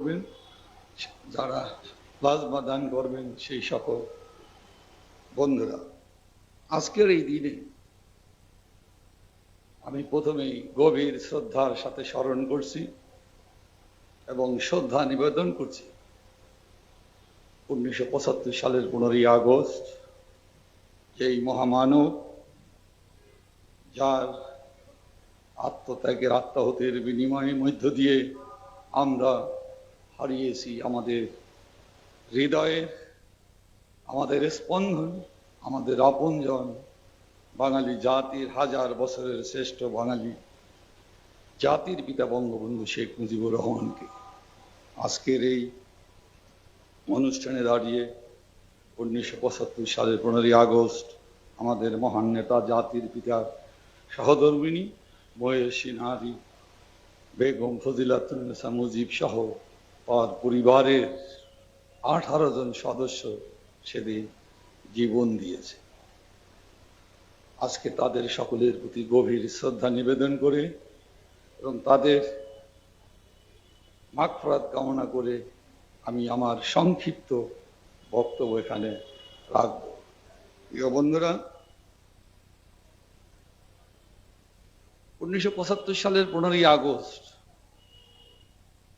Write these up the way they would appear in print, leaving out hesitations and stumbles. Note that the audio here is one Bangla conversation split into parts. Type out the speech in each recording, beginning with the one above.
করবেন, যারা প্লাজমা দান করবেন সেই সকল বন্ধুরা, আজকের এই দিনে আমি প্রথমেই গভীর শ্রদ্ধার সাথে স্মরণ করছি এবং শ্রদ্ধা নিবেদন করছি 1975 সালের 15ই আগস্ট, যেই মহামানব যার আত্মত্যাগের আত্মাহুতির বিনিময়ের মধ্য দিয়ে আমরা হারিয়েছি আমাদের হৃদয়ের, আমাদের স্পন্দন, আমাদের আপনজন, বাঙালি জাতির হাজার বছরের শ্রেষ্ঠ বাঙালি জাতির পিতা বঙ্গবন্ধু শেখ মুজিবুর রহমানকে আজকের এই অনুষ্ঠানে দাঁড়িয়ে 1975 সালের 15ই আগস্ট আমাদের মহান নেতা, জাতির পিতা, সহধর্মিণী বয়সী নারী বেগম ফজিলাতুন্নেসা মুজিব সহ তার পরিবারের 18 জন সদস্য সেদিন জীবন দিয়েছে। আজকে তাদের সকলের প্রতি গভীর শ্রদ্ধা নিবেদন করে এবং তাদের মাগফিরাত কামনা করে আমি আমার সংক্ষিপ্ত বক্তব্য এখানে রাখব। প্রিয় বন্ধুরা, 1975 সালের 15ই আগস্ট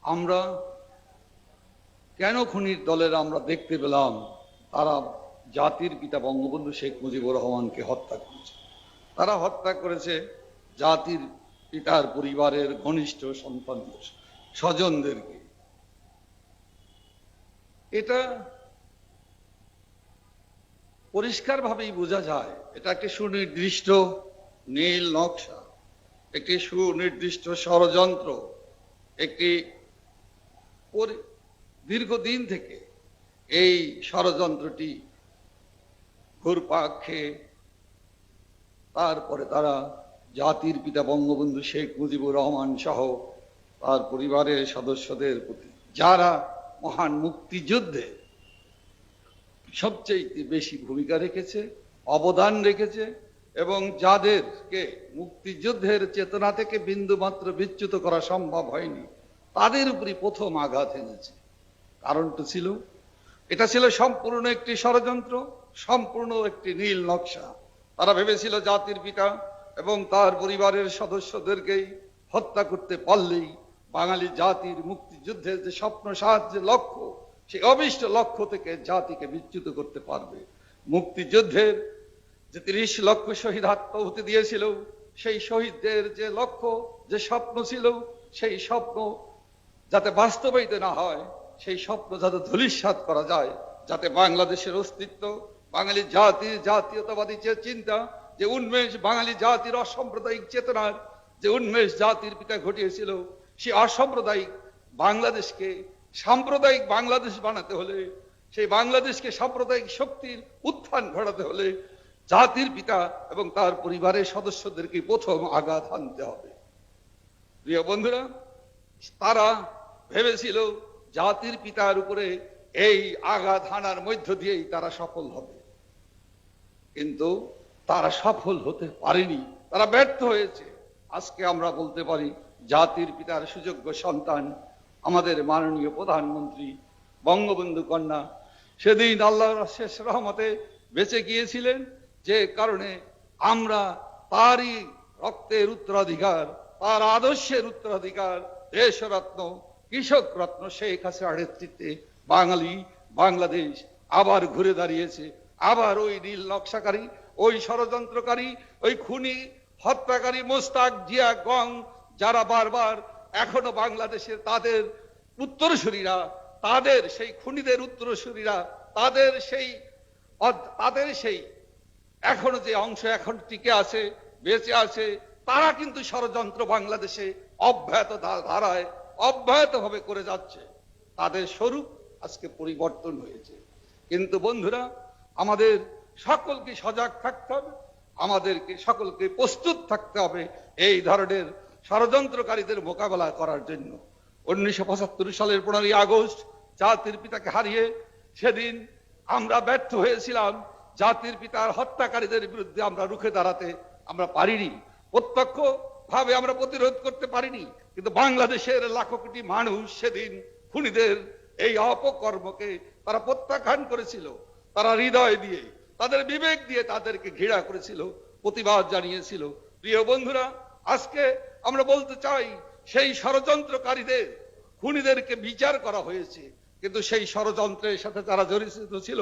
আমরা কেন খুনির দলের আমরা দেখতে পেলাম তারা জাতির পিতা বঙ্গবন্ধু শেখ মুজিবুর রহমানকে হত্যা করেছে। তারা হত্যা করেছে জাতির পিতার পরিবারের ঘনিষ্ঠ সন্তানদের, স্বজনদেরকে। এটা পরিষ্কারভাবেই বোঝা যায় এটা একটি সুনির্দিষ্ট নীল নকশা, একটি সুনির্দিষ্ট ষড়যন্ত্র, একটি দীর্ঘদিন থেকে এই ষড়যন্ত্রটি ঘুরপাক খেয়ে তারপরে তারা জাতির পিতা বঙ্গবন্ধু শেখ মুজিবুর রহমান সহ তার পরিবারের সদস্যদের প্রতি, যারা মহান মুক্তিযুদ্ধে সবচেয়ে বেশি ভূমিকা রেখেছে, অবদান রেখেছে এবং যাদেরকে মুক্তিযুদ্ধের চেতনা থেকে বিন্দুমাত্র বিচ্যুত করা সম্ভব হয়নি, তাদের উপরই প্রথম আঘাত এনেছে। কারণটা ছিল, এটা ছিল সম্পূর্ণ একটি ষড়যন্ত্র, সম্পূর্ণ একটি নীল নকশা। তারা ভেবেছিল জাতির পিতা এবং তার পরিবারের সদস্যদেরকেই হত্যা করতে পারলেই বাঙালি জাতির মুক্তিযুদ্ধের যে স্বপ্ন, সাহায্যের লক্ষ্য, সেই অভিষ্ট লক্ষ্য থেকে জাতিকে বিচ্যুত করতে পারবে। মুক্তিযুদ্ধের যে 30 লক্ষ শহীদ আত্মাহুতি দিয়েছিল, সেই শহীদদের যে লক্ষ্য, যে স্বপ্ন ছিল, সেই স্বপ্ন যাতে বাস্তবায়িত না হয়, সেই স্বপ্ন যাতে ধূলিসাৎ করা যায়, যাতে বাংলাদেশের অস্তিত্ব, বাঙালি জাতির জাতীয়তাবাদী যে চিন্তা, যে উন্মেষ, বাঙালি জাতির অসাম্প্রদায়িক চেতনার যে উন্মেষ জাতির পিতা ঘটিয়েছিল, সেই অসাম্প্রদায়িক বাংলাদেশকে সাম্প্রদায়িক বাংলাদেশ বানাতে হলে, সেই বাংলাদেশকে সাম্প্রদায়িক শক্তির উত্থান ঘটাতে হলে জাতির পিতা এবং তার পরিবারের সদস্যদেরকে প্রথম আঘাত হানতে হবে। প্রিয় বন্ধুরা, তারা ভেবেছিল জাতির পিতার উপরে এই আঘাত হানার মধ্য দিয়েই তারা সফল হবে, কিন্তু তারা সফল হতে পারেনি, তারা ব্যর্থ হয়েছে। আজকে আমরা বলতে পারি জাতির পিতার সুযোগ্য সন্তান আমাদের মাননীয় প্রধানমন্ত্রী বঙ্গবন্ধু কন্যা সেদিন আল্লাহর শেষ রহমতে বেঁচে গিয়েছিলেন, যে কারণে আমরা তারই রক্তের উত্তরাধিকার, তার আদর্শের উত্তরাধিকার, দেশরত্ন, কৃষক রত্ন শেখ হাসিনার নেতৃত্বে বাংলাদেশ আবার ঘুরে দাঁড়িয়েছে। আবার ওই নীল নকশাকারী, ওই ষড়যন্ত্রকারী, ওই খুনি হত্যাকারী মোস্তাক জিয়া গং, যারা বারবার এখনো বাংলাদেশের তাদের উত্তরসূরিরা, তাদের সেই খুনিদের উত্তরসূরিরা, তাদের সেই এখনো যে অংশ এখন টিকে আছে, বেঁচে আছে, তারা কিন্তু ষড়যন্ত্র বাংলাদেশে অব্যাহত ধারায় অব্যাহতভাবে করে যাচ্ছে। তাদের স্বরূপ আজকে পরিবর্তন হয়েছে। কিন্তু বন্ধুরা, আমাদের সকলকে সজাগ থাকতে হবে, আমাদেরকে সকলকে প্রস্তুত থাকতে হবে এই ধরনের ষড়যন্ত্রকারীদের মোকাবেলা করার জন্য। 1975 সালের 15ই আগস্ট জাতির পিতাকে হারিয়ে সেদিন আমরা ব্যর্থ হয়েছিলাম। জাতির পিতার হত্যাকারীদের বিরুদ্ধে আমরা রুখে দাঁড়াতে আমরা পারিনি, প্রত্যক্ষ ভাবে আমরা প্রতিরোধ করতে পারিনি, কিন্তু বাংলাদেশের লাখো কোটি মানুষ সেদিন খুনিদের এই অপকর্মকে তারা প্রত্যাখ্যান করেছিল, তারা হৃদয় দিয়ে, তাদের বিবেক দিয়ে তাদেরকে ঘৃণা করেছিল, প্রতিবাদ জানিয়েছিল। প্রিয় বন্ধুরা, আজকে আমরা বলতে চাই, সেই ষড়যন্ত্রকারীদের, খুনিদেরকে বিচার করা হয়েছে, কিন্তু সেই ষড়যন্ত্রের সাথে যারা জড়িত ছিল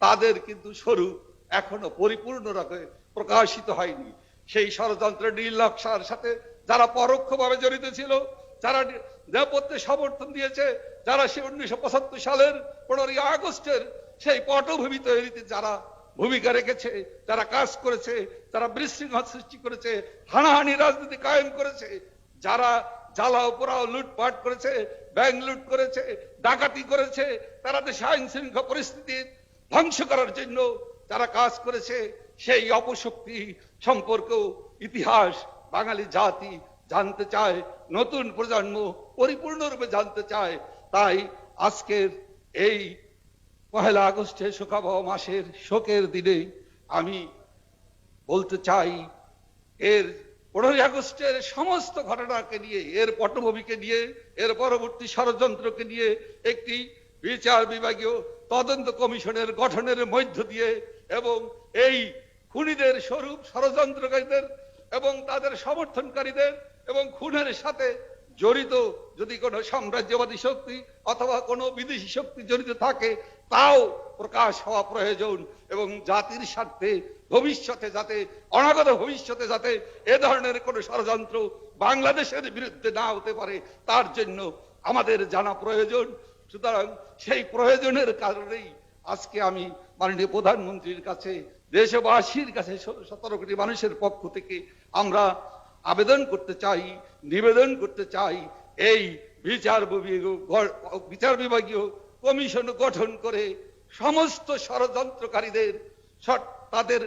তাদের কিন্তু স্বরূপ এখনো পরিপূর্ণভাবে প্রকাশিত হয়নি। সেই ষড়যন্ত্রের নীলনকশার সাথে যারা পরোক্ষভাবে জড়িত ছিল, যারা নেপথ্যে সমর্থন দিয়েছে, যারা সে 1975 সালের 15ই আগস্টের সেই পটভূমি তৈরিতে যারা ভূমিকা রেখেছে, যারা কাজ করেছে, যারা বিশৃঙ্খলা সৃষ্টি করেছে, হানাহানি রাজনীতি কায়েম করেছে, যারা জ্বালাও পোড়াও লুটপাট করেছে, ব্যাংক লুট করেছে, ডাকাতি করেছে, তারা দেশে আইন শৃঙ্খলা পরিস্থিতি ধ্বংস করার জন্য যারা কাজ করেছে, সেই অপশক্তি সম্পর্কেও ইতিহাস বাঙালি জাতি জানতে চায়, নতুন প্রজন্ম পরিপূর্ণরূপে জানতে চায়। তাই আজকের এই 1 আগস্টে শোকাবহ মাসের শোকের দিনে আমি বলতে চাই, এর 15 আগস্টের সমস্ত ঘটনাকে নিয়ে, এর পটভূমিকে নিয়ে, এর পরবর্তী ষড়যন্ত্রকে নিয়ে একটি বিচার বিভাগীয় তদন্ত কমিশনের গঠনের মধ্য দিয়ে এবং এই খুনিদের স্বরূপ, ষড়যন্ত্রকারীদের এবং তাদের সমর্থনকারীদের এবং খুনের সাথে জড়িত যদি কোনো সাম্রাজ্যবাদী শক্তি অথবা কোনো বিদেশি শক্তি জড়িত থাকে, তাও প্রকাশ হওয়া প্রয়োজন এবং জাতির স্বার্থে ভবিষ্যতে যাতে, অনাগত ভবিষ্যতে যাতে এ ধরনের কোনো ষড়যন্ত্র বাংলাদেশের বিরুদ্ধে না হতে পারে, তার জন্য আমাদের জানা প্রয়োজন। সুতরাং সেই প্রয়োজনের কারণেই আজকে আমি মাননীয় প্রধানমন্ত্রীর কাছে, দেশবাসীর কাছে, 17 কোটি মানুষের পক্ষ থেকে আমরা আবেদন করতে চাই, নিবেদন করতে চাই, এই বিচার বিভাগীয় কমিশন গঠন করে সমস্ত ষড়যন্ত্রকারীদের তাদের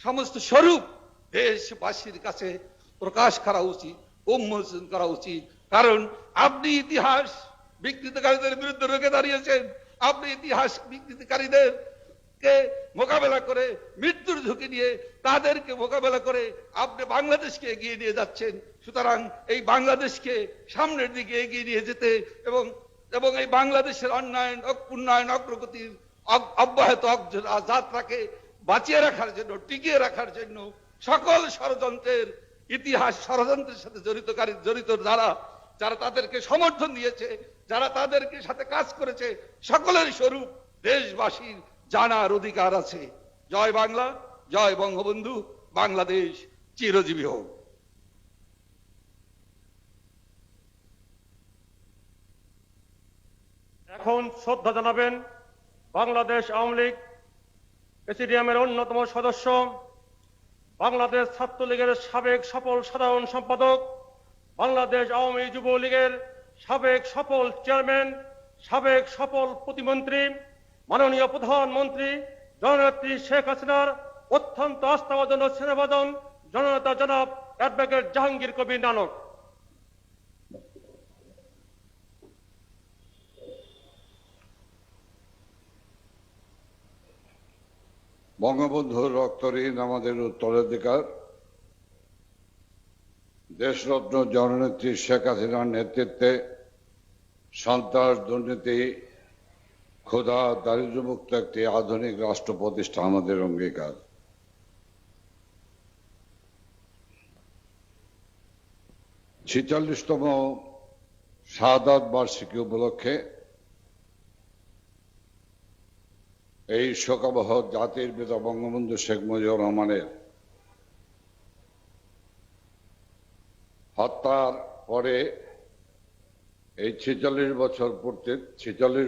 সমস্ত স্বরূপ দেশবাসীর কাছে প্রকাশ করা উচিত, উন্মোচন করা উচিত। কারণ আপনি ইতিহাস বিকৃতকারীদের বিরুদ্ধে রুখে দাঁড়িয়েছেন, আপনি ইতিহাস বিকৃতকারীদের কে মোকাবেলা করে, মৃত্যুর ঝুঁকি নিয়ে তাদেরকে মোকাবেলা করে আপনি বাংলাদেশকে এগিয়ে নিয়ে যাচ্ছেন। সুতরাং এই বাংলাদেশকে সামনের দিকে এগিয়ে নিয়ে যেতে এবং এই বাংলাদেশের উন্নয়ন অগ্রগতির অব্যাহত যাত্রাকে বাঁচিয়ে রাখার জন্য, টিকিয়ে রাখার জন্য সকল ষড়যন্ত্রের ইতিহাস, ষড়যন্ত্রের সাথে জড়িত যারা তাদেরকে সমর্থন দিয়েছে, যারা তাদেরকে সাথে কাজ করেছে, সকলের স্বরূপ দেশবাসীর জানার অধিকার আছে। জয় বাংলা, জয় বঙ্গবন্ধু, বাংলাদেশ চিরজীবী হোক। এখন শ্রদ্ধা জানাবেন বাংলাদেশ আওয়ামী লীগ প্রেসিডিয়ামের অন্যতম সদস্য, বাংলাদেশ ছাত্রলীগের সাবেক সফল সাধারণ সম্পাদক, বাংলাদেশ আওয়ামী যুবলীগের সাবেক সফল চেয়ারম্যান, সাবেক সফল প্রতিমন্ত্রী, মাননীয় প্রধানমন্ত্রী জননেত্রী শেখ হাসিনার অত্যন্ত আস্থাভাজন ও স্নেহভাজন জননেতা জনাব অ্যাডভোকেট জাহাঙ্গীর কবির নানক। বঙ্গবন্ধুর রক্তঋণ আমাদের উত্তরাধিকার। দেশরত্ন জননেত্রী শেখ হাসিনার নেতৃত্বে সন্ত্রাস, দুর্নীতি, ক্ষুধা, দারিদ্র্যমুক্ত একটি আধুনিক রাষ্ট্র প্রতিষ্ঠা আমাদের অঙ্গীকার। ছিচল্লিশতম শাহাদাত বার্ষিকী উপলক্ষে এই শোকাবহ জাতির পিতা বঙ্গবন্ধু শেখ মুজিবুর রহমানের হত্যার পরে এই 46 বছর পূর্তি, 46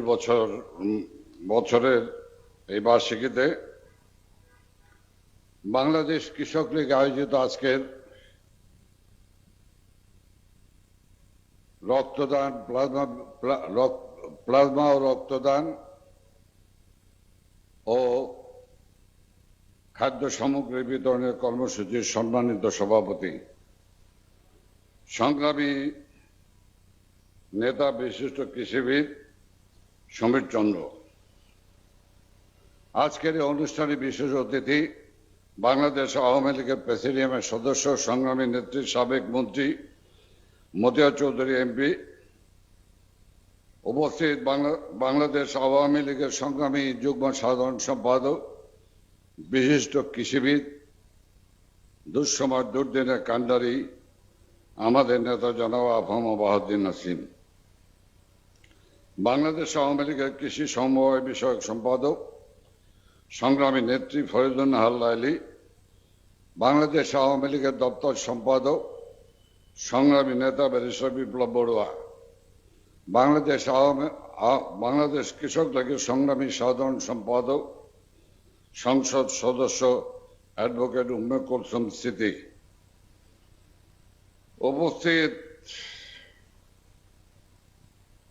বছরের এই বার্ষিকীতে বাংলাদেশ কৃষক লীগ আয়োজিত আজকের রক্তদান, প্লাজমা ও রক্তদান ও খাদ্য সামগ্রী বিতরণের কর্মসূচির সম্মানিত সভাপতি, সংগ্রামী নেতা, বিশিষ্ট কৃষিবিদ সমীর চন্দ্র। আজকের এই অনুষ্ঠানে বিশেষ অতিথি বাংলাদেশ আওয়ামী লীগের প্রেসিডিয়ামের সদস্য, সংগ্রামী নেত্রী, সাবেক মন্ত্রী মতিয়া চৌধুরী এমপি, উপস্থিত বাংলাদেশ আওয়ামী লীগের সংগ্রামী যুগ্ম সাধারণ সম্পাদক, বিশিষ্ট কৃষিবিদ, দুঃসময় দুর্দিনের কান্ডারি আমাদের নেতা জনাব আফম বাহাউদ্দিন নাসিম, বাংলাদেশ আওয়ামী লীগের কৃষি সমবায় বিষয়ক সম্পাদক সংগ্রামী নেত্রী ফরিদুন্নাহার লাইলি, বাংলাদেশ আওয়ামী লীগের দপ্তর সম্পাদক সংগ্রামী নেতা ব্যারিস্টার বিপ্লব বড়ুয়া, বাংলাদেশ কৃষক লীগের সংগ্রামী সাধারণ সম্পাদক সংসদ সদস্য অ্যাডভোকেট উম্মে কুলসুম সিদ্দিক, উপস্থিত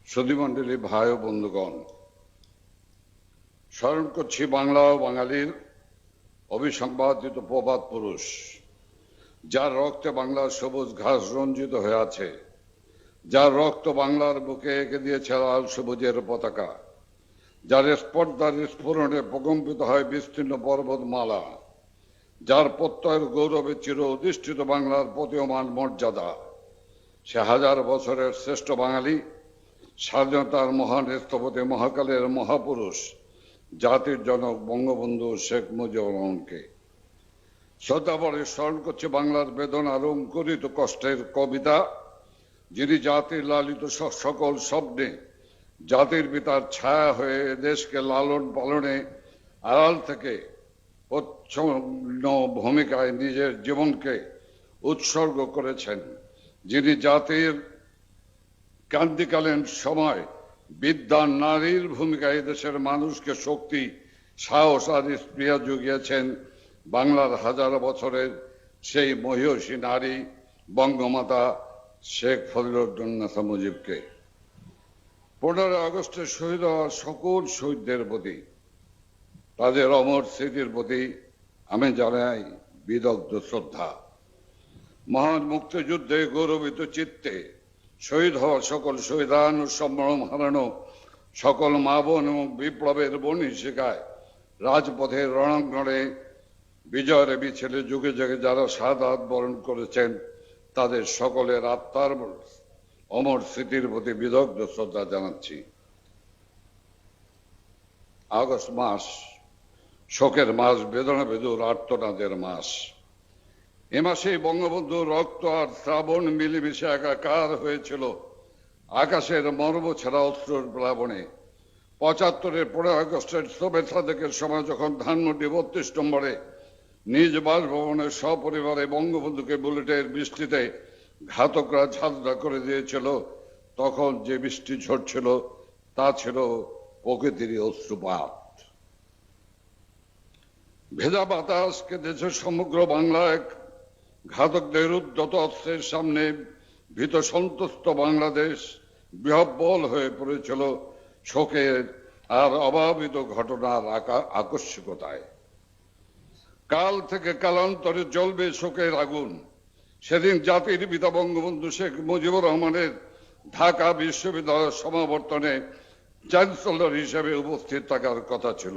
সুধীমণ্ডলী ভাই ও বন্ধুগণ, স্মরণ করছি বাংলা ও বাঙালির অবিসংবাদিত প্রবাদ পুরুষ, যার রক্তে বাংলার সবুজ ঘাস রঞ্জিত হয়ে আছে, যার রক্ত বাংলার বুকে এঁকে দিয়েছে লাল সবুজের পতাকা, যার স্পর্ধার স্ফুরণে প্রকম্পিত হয় বিস্তীর্ণ পর্বতমালা, যার প্রত্যয়ের গৌরবে চির অধিষ্ঠিত বাংলার প্রতীয়মান মর্যাদা, সে হাজার বছরের শ্রেষ্ঠ বাঙালি, স্বাধীনতার মহান স্থপতি মহাকালের মহাপুরুষ, জাতির জনক বঙ্গবন্ধু শেখ মুজিবুর রহমানকে শ্রদ্ধাভরে স্মরণ করছে বাংলার বেদনা অলঙ্করিত কষ্টের কবিতা, যিনি জাতির লালিত সকল স্বপ্নে জাতির পিতার ছায়া হয়ে দেশকে লালন পালনে আড়াল থেকে প্রচ্ছন্ন ভূমিকায় নিজের জীবনকে উৎসর্গ করেছেন, যিনি জাতির ক্রান্তিকালীন সময় বিদ্যান নারীর ভূমিকায় দেশের মানুষকে শক্তি, সাহস আর স্পৃহা জুগিয়েছেন, বাংলার হাজার বছরের সেই মহিয়সী নারী বঙ্গমাতা শেখ ফজলুন্নেসা মুজিবকে 15 আগস্টে শহীদ হওয়া সকল শহীদদের প্রতি, তাদের অমর স্মৃতির প্রতি আমি জানাই বিদগ্ধ শ্রদ্ধা। মহান মুক্তিযুদ্ধে গৌরবিত চিত্তে শহীদ হওয়া সকল শহীদান ও সম্ভ্রম হারানো সকল মা বোন এবং বিপ্লবের বহিঃশিখায় রাজপথের রণাঙ্গনে বিজয়ের মিছিলে যুগে যুগে যারা শাহাদাত বরণ করেছেন, তাদের সকলের আত্মার অমর স্মৃতির প্রতি বিদগ্ধ শ্রদ্ধা জানাচ্ছি। আগস্ট মাস শোকের মাস, বেদনা বেদুর আর্তনাদের মাস। এ মাসে বঙ্গবন্ধুর রক্ত আর শ্রাবণ মিলেমিশে একাকার হয়েছিল আকাশের মর্ম ছাড়া অশ্রুর প্লাবনে। 75-এর 15 আগস্টের শুভেচ্ছা দিকের সময় যখন ধানমন্ডি 32 নম্বরে নিজ বাসভবনে সপরিবারে বঙ্গবন্ধুকে বুলেটের বৃষ্টিতে ঘাতকরা ঝাঁঝরা করে দিয়েছিল, তখন যে বৃষ্টি ঝরছিল তা ছিল প্রকৃতির অশ্রুপাত। ভেজা বাতাস কেঁদেছে সমগ্র বাংলায়, ঘাতকদের উদ্যত অস্ত্রের সামনে ভীত সন্তুষ্ট বাংলাদেশ বিহ্বল হয়ে পড়েছিল শোকের আর অভাবিত ঘটনার আকস্মিকতায়। কাল থেকে কালান্তরে জ্বলবে শোকের আগুন। সেদিন জাতির পিতা বঙ্গবন্ধু শেখ মুজিবুর রহমানের ঢাকা বিশ্ববিদ্যালয়ের সমাবর্তনে চ্যান্সেলর হিসেবে উপস্থিত থাকার কথা ছিল।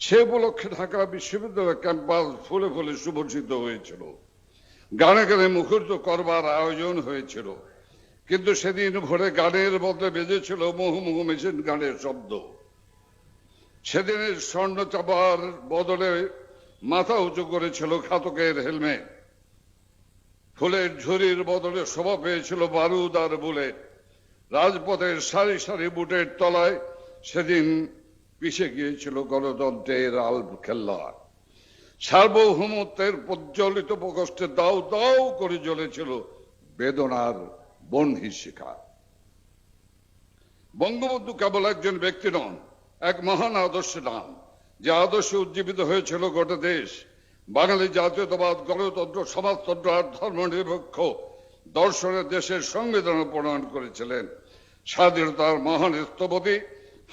সে উপলক্ষে ঢাকা বিশ্ববিদ্যালয়ের ক্যাম্পাস ফুলে ফুলে সুবর্ষিত হয়েছিল, গানে গানে মুখরিত করবার আয়োজন হয়েছিল। কিন্তু সেদিন ভোরে গানের বদলে বেজেছিল মুহুমুহু মেশিন গানের শব্দ। সেদিনের স্বর্ণ চাপার বদলে মাথা উঁচু করেছিল ঘাতকের হেলমেট। ফুলের ঝুরির বদলে শোভা পেয়েছিল বারুদ আর বুলেট। রাজপথের সারি সারি বুটের তলায় সেদিন পিছে গিয়েছিল গণতন্ত্রের আলখেল্লা। সার্বভৌমত্বের প্রজ্বলিত প্রকোষ্ঠে দাউ দাউ করে জ্বলেছিল বেদনার বহ্নিশিখা। বঙ্গবন্ধু কেবল একজন ব্যক্তি নন, এক মহান আদর্শের নাম, যে আদর্শে উজ্জীবিত হয়েছিল গোটা দেশ। বাঙালি জাতীয়তাবাদ, গণতন্ত্র, সমাজতন্ত্র আর ধর্মনিরপেক্ষ দর্শনের দেশের সংবিধান প্রণয়ন করেছিলেন। স্বাধীনতার মহান স্থপতি,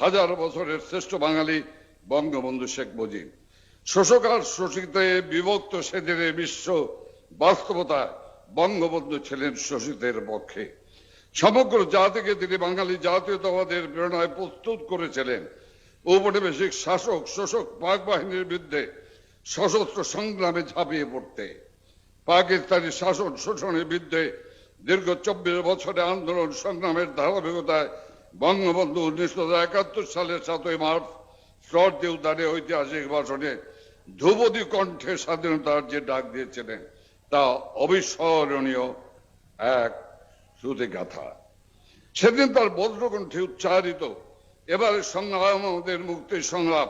হাজার বছরের শ্রেষ্ঠ বাঙালি বঙ্গবন্ধু শেখ মুজিব। শোষক আর শোষিতে বিভক্ত সেদিনের বিশ্ব বাস্তবতায় বঙ্গবন্ধু ছিলেন শোষিতের পক্ষে। সমগ্র জাতিকে তিনি বাঙালি জাতীয়তাবাদের প্রেরণায় প্রস্তুত করেছিলেন। ঔপনিবেশিক শাসক শোষক পাক বাহিনীর বিরুদ্ধে সশস্ত্র সংগ্রামে ঝাঁপিয়ে পড়তে, পাকিস্তানি শাসন শোষণের বিরুদ্ধে দীর্ঘ 24 বছরের আন্দোলন সংগ্রামের ধারাবাহিকতায় বঙ্গবন্ধু 1971 সালের 7ই মার্চ শ্রদ্ধেয় উদ্যানে ঐতিহাসিক ভাষণে ধ্রুপদী কণ্ঠে স্বাধীনতার যে ডাক দিয়েছিলেন তা অবিস্মরণীয় এক শ্রুতিগাথা। সেদিন তার বজ্রকণ্ঠে উচ্চারিত এবারের সংগ্রাম আমাদের মুক্তির সংগ্রাম,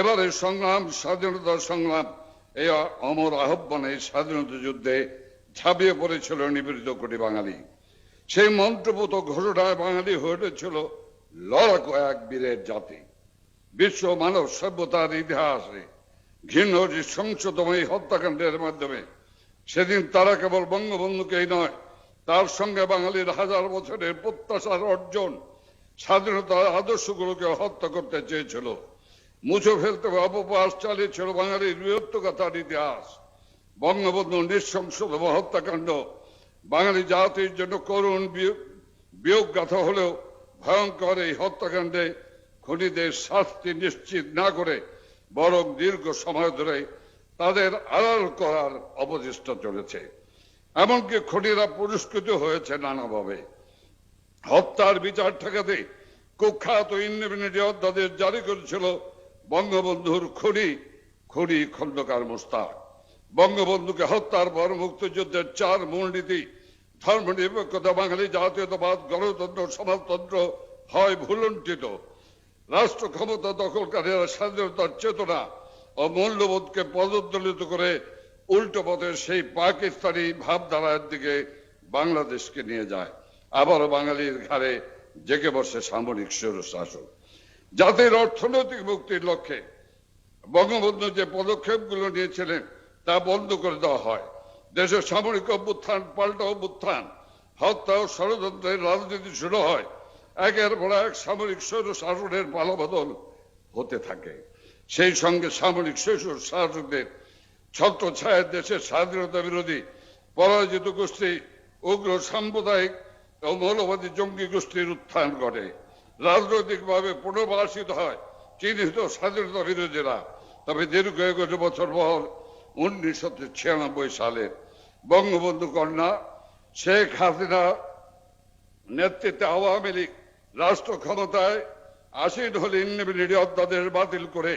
এবারের সংগ্রাম স্বাধীনতার সংগ্রাম, এই অমর আহ্বানে স্বাধীনতা যুদ্ধে ঝাঁপিয়ে পড়েছিল নিপীড়িত কোটি বাঙালি। সেই মন্ত্রপুত ঘোষণায় বাঙালি হয়ে উঠেছিল লড়াকু এক বীরের জাতি। বিশ্ব মানব সভ্যতার ইতিহাসে ঘৃণ্য সংশোধন এই হত্যাকাণ্ডের মাধ্যমে সেদিন তারা কেবল বঙ্গবন্ধুকেই নয়, তার সঙ্গে বাঙালির হাজার বছরের প্রত্যাশার অর্জন স্বাধীনতার আদর্শগুলোকে হত্যা করতে চেয়েছিল, মুছে ফেলতে অপপ্রয়াস চালিয়েছিল বাঙালির বীরত্বগাথার ইতিহাস। বঙ্গবন্ধুর নৃশংসতম হত্যাকাণ্ড বাঙালি জাতির জন্য করুণ বিয়োগ গাথা হলেও ভয়ঙ্কর এই হত্যাকাণ্ডে খুনিদের শাস্তি নিশ্চিত না করে বরং দীর্ঘ সময় ধরে তাদের আড়াল করার অপচেষ্টা চলেছে। এমনকি খুনিরা পুরস্কৃত হয়েছে নানাভাবে। হত্যার বিচার ঠেকাতে কুখ্যাত ইন্ডিপেন্ডেন্ট অধ্যাদেশ জারি করেছিল বঙ্গবন্ধুর খুনি খন্দকার মোশতাক। বঙ্গবন্ধুকে হত্যার পর মুক্তিযুদ্ধের 4 মূলনীতি ধর্মনিরপেক্ষতা, বাঙালি জাতীয়তাবাদ, গণতন্ত্র, সমাজতন্ত্র হয় ভুলুণ্ঠিত। রাষ্ট্র ক্ষমতা দখলকারীরা স্বাধীনতার চেতনা ও মূল্যবোধকে পদদলিত করে উল্টো পথে সেই পাকিস্তানি ভাবধারার দিকে বাংলাদেশকে নিয়ে যায়। আবারও বাঙালির ঘাড়ে জেগে বসে সামরিক স্বৈরশাসন। জাতির অর্থনৈতিক মুক্তির লক্ষ্যে বঙ্গবন্ধু যে পদক্ষেপগুলো নিয়েছিলেন তা বন্ধ করে দেওয়া হয়। দেশের সামরিক অভ্যুত্থান, পাল্টা অভ্যুত্থান, হত্যা ও ষড়যন্ত্রের রাজনীতি শুরু হয়। একের পর এক সামরিক স্বৈরশাসনের পালাবদল হতে থাকে। সেই সঙ্গে সামরিক স্বৈরশাসকদের ছত্রছায়ায় দেশের স্বাধীনতা বিরোধী পরাজিত গোষ্ঠী, উগ্র সাম্প্রদায়িক ও মৌলবাদী জঙ্গি গোষ্ঠীর উত্থান ঘটে। রাজনৈতিকভাবে পুনর্বাসিত হয় চিহ্নিত স্বাধীনতা বিরোধীরা। তবে দীর্ঘ 21 বছর পর 1996 সালে বঙ্গবন্ধু কন্যা শেখ হাসিনা নেতৃত্বে আওয়ামী লীগ রাষ্ট্র ক্ষমতায় আসীন হলে ইন্ডিপেন্ডেন্ট অধ্যাদেশ বাতিল করে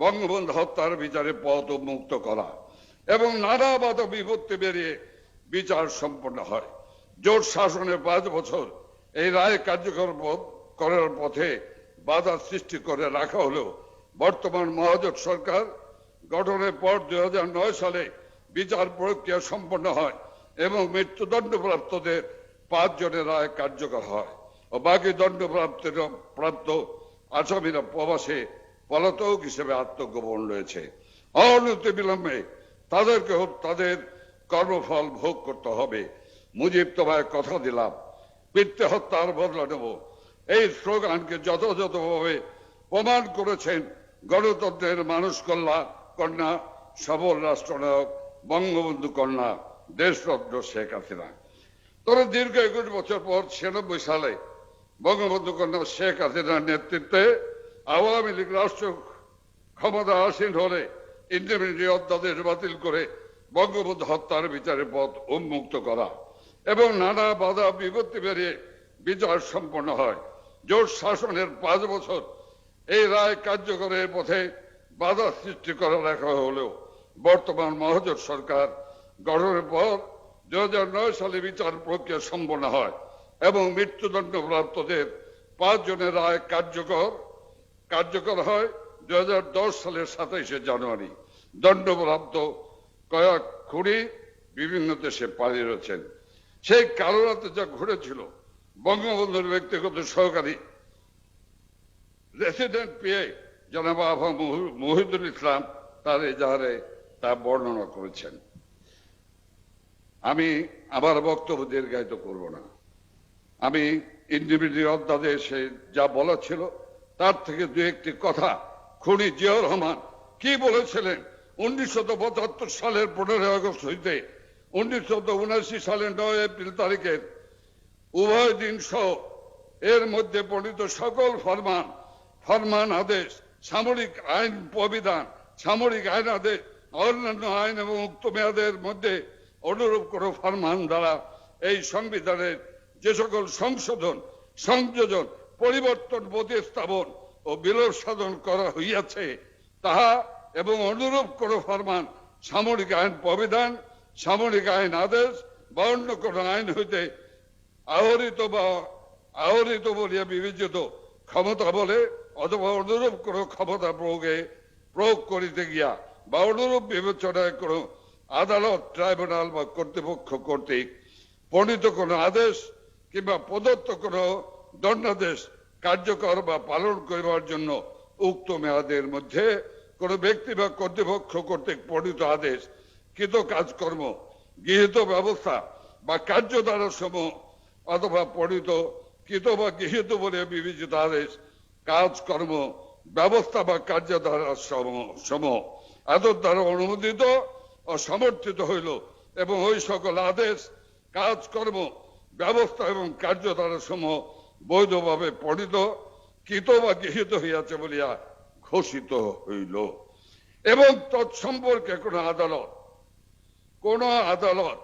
বঙ্গবন্ধু হত্যার বিচারে পথ উন্মুক্ত করা এবং নানা বাধা বিপত্তি বেরিয়ে বিচার সম্পন্ন হয়। জোট শাসনের 5 বছর এই রায় কার্যকর করার পথে বাধা সৃষ্টি করে রাখা হলেও বর্তমান মহাজোট সরকার গঠনের পর 2009 সালে বিচার প্রক্রিয়া সম্পন্ন হয় এবং মৃত্যুদণ্ডপ্রাপ্তদের 5 জনের রায় কার্যকর হয় ও বাকি দণ্ডপ্রাপ্ত আসামিরা প্রবাসে পলাতক হিসেবে আত্মগোপন রয়েছে। অনতি বিলম্বে তাদেরকেও তাদের কর্মফল ভোগ করতে হবে। মুজিব তোমায় কথা দিলাম, পিতৃ হত্যার বদলা নেব, এই স্লোগানকে যথাযথভাবে প্রমাণ করেছেন গণতন্ত্রের মানুষ কন্যা, সবল রাষ্ট্রনায়ক, বঙ্গবন্ধু কন্যা, দেশরত্ন শেখ হাসিনা। তবে দীর্ঘ 21 বছর পর 96 সালে বঙ্গবন্ধু কন্যা শেখ হাসিনার নেতৃত্বে আওয়ামী লীগ রাষ্ট্র ক্ষমতা আসীন হলে ইন্ডিপেন্ডেন্ট অধ্যাদেশ বাতিল করে বঙ্গবন্ধু হত্যার বিচারের পথ উন্মুক্ত করা এবং নানা বাধা বিপত্তি বেরিয়ে বিচার সম্পন্ন হয়। জোট শাসনের 5 বছর এই রায় কার্যকরের পথে বাধা সৃষ্টি করা রাখা হলেও বর্তমান মহাজোট সরকার গঠনের পর 2009 সালে বিচার প্রক্রিয়া সম্পন্ন হয় এবং মৃত্যুদণ্ডপ্রাপ্তদের 5 জনের রায় কার্যকর হয় 2010 সালের 27 জানুয়ারি। দণ্ডপ্রাপ্ত কয়েক খুনি বিভিন্ন দেশে পালিয়ে রয়েছেন। সেই কালো রাতে যা ঘটেছিল, বঙ্গবন্ধুর ব্যক্তিগত সহকারী রেসিডেন্ট পিএ জনাব আফা মহিদুল ইসলাম তার এজাহারে তা বর্ণনা করেছেন। আমি আমার বক্তব্য দীর্ঘায়িত করব না। আমি ইন্ডিপেন্ডেন্ট অধ্যাদেশে যা বলা ছিল তার থেকে 2-1টি কথা। খুনি জিয়াউর রহমান কি বলেছিলেন 1975 সালের 15 আগস্ট হইতে 1979 সালের 9 এপ্রিল তারিখের উভয় দিন সহ এর মধ্যে প্রণীত সকল ফরমান আদেশ, সামরিক আইন প্রবিধান, সামরিক আইন আদেশ, অন্যান্য আইন এবং উক্ত মেয়াদের মধ্যে অনুরূপ কোন ফরমান দ্বারা এই সংবিধানের যে সকল সংশোধন, সংযোজন, পরিবর্তন প্রতিস্থাপন ও বিলোপ সাধন করা হইয়াছে তাহা এবং অনুরূপ কোন ফরমান, সামরিক আইন প্রবিধান, সামরিক আইন আদেশ বা অন্য কোন আইন হইতে আহরিত বলিয়া বিবেচিত ক্ষমতা বলে অথবা অনুরূপ কোন ক্ষমতা প্রয়োগ করিতে গিয়া বা অনুরূপ বিবেচনায় কোন আদালত, ট্রাইব্যুনাল বা কর্তৃপক্ষ কর্তৃক প্রণীত কোন আদেশ কিংবা প্রদত্ত কোন দণ্ডাদেশ কার্যকর বা পালন করিবার জন্য উক্ত মেয়াদের মধ্যে কোন ব্যক্তি বা কর্তৃপক্ষ কর্তৃক প্রণীত আদেশ, কৃত কাজকর্ম, গৃহীত ব্যবস্থা বা কার্য দ্বারা সমূহ অথবা প্রণীত, কৃত বা গৃহীত বলে বিবেচিত আদেশ, কাজকর্ম, ব্যবস্থা বা কার্য দ্বারা সমূহ এতদ দ্বারা অনুমোদিত ও সমর্থিত হইল এবং ওই সকল আদেশ, কাজকর্ম, ব্যবস্থা এবং কার্য দ্বারা সমূহ বৈধভাবে প্রণীত, কৃত বা গৃহীত হইয়াছে বলিয়া ঘোষিত হইল এবং তৎসম্পর্কে কোন আদালত,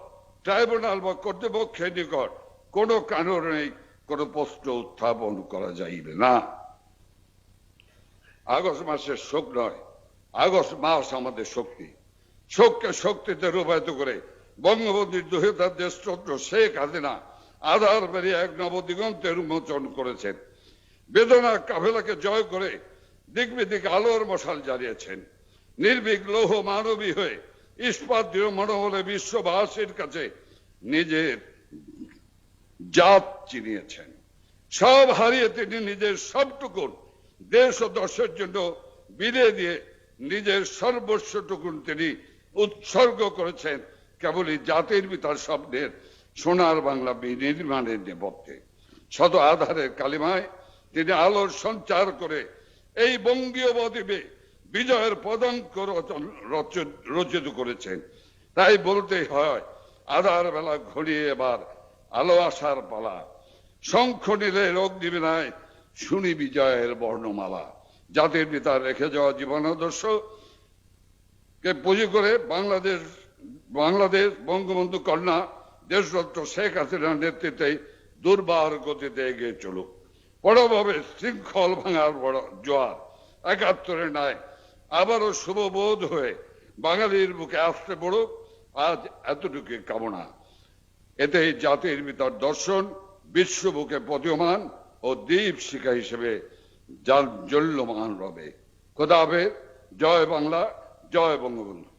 ট্রাইব্যুনাল বা কর্তৃপক্ষের নিকট কোন কারণেই কোন প্রশ্ন উত্থাপন করা যাইবে না। আগস্ট মাসের শোক নয়, আগস্ট মাস আমাদের শক্তি। শোককে শক্তিতে রূপায়িত করে বঙ্গবন্ধুর দুহিতার দেশরত্ন শেখ হাসিনা আধার বেরিয়ে এক নবদিগন্তের উন্মোচন করেছেন। বেদনা কাফেলাকে জয় করে দিকবিদিক আলোর মশাল জ্বালিয়েছেন। নির্ভীক লৌহ মানবী হয়ে ইস্পাত দৃঢ় মনোবলে বিশ্ববাসীর কাছে নিজের জাত চিনিয়েছেন। সব হারিয়ে তিনি নিজের সবটুকুন দেশ ও দশের জন্য বিলিয়ে দিয়ে নিজের সর্বস্বটুকুন তিনি উৎসর্গ করেছেন কেবলই জাতির পিতার স্বপ্নের সোনার বাংলা বিনির্মাণের নেপথ্যে। শত আধারের কালিমায় তিনি আলোর সঞ্চার করে এই বঙ্গীয় বদ্বীপে বিজয়ের পদাঙ্ক রচিত করেছেন। তাই বলতেই হয়, আধার বেলা ঘনিয়ে এবার আলো আসার পালা, শঙ্খ নিলে অগ্নিবীণায় শুনি বিজয়ের বর্ণমালা। জাতির পিতার রেখে যাওয়া জীবনাদর্শ কে পুঁজি করে বাংলাদেশ বঙ্গবন্ধু কন্যা দেশরত্ন শেখ হাসিনার নেতৃত্বে দুর্বার গতিতে এগিয়ে চলুক। বড়ভাবে শৃঙ্খল ভাঙার বড় জোয়ার ৭১ নাই আবারও শুভবোধ হয়ে বাঙালির বুকে আসতে পড়ুক, আজ এতটুকু কামনা। এতে জাতির পিতার দর্শন বিশ্ব বুকে প্রতীয়মান ও দ্বীপ শিখা হিসেবে জ্বল্যমান রবে। খোদা হাফেজ। জয় বাংলা, জয় বঙ্গবন্ধু।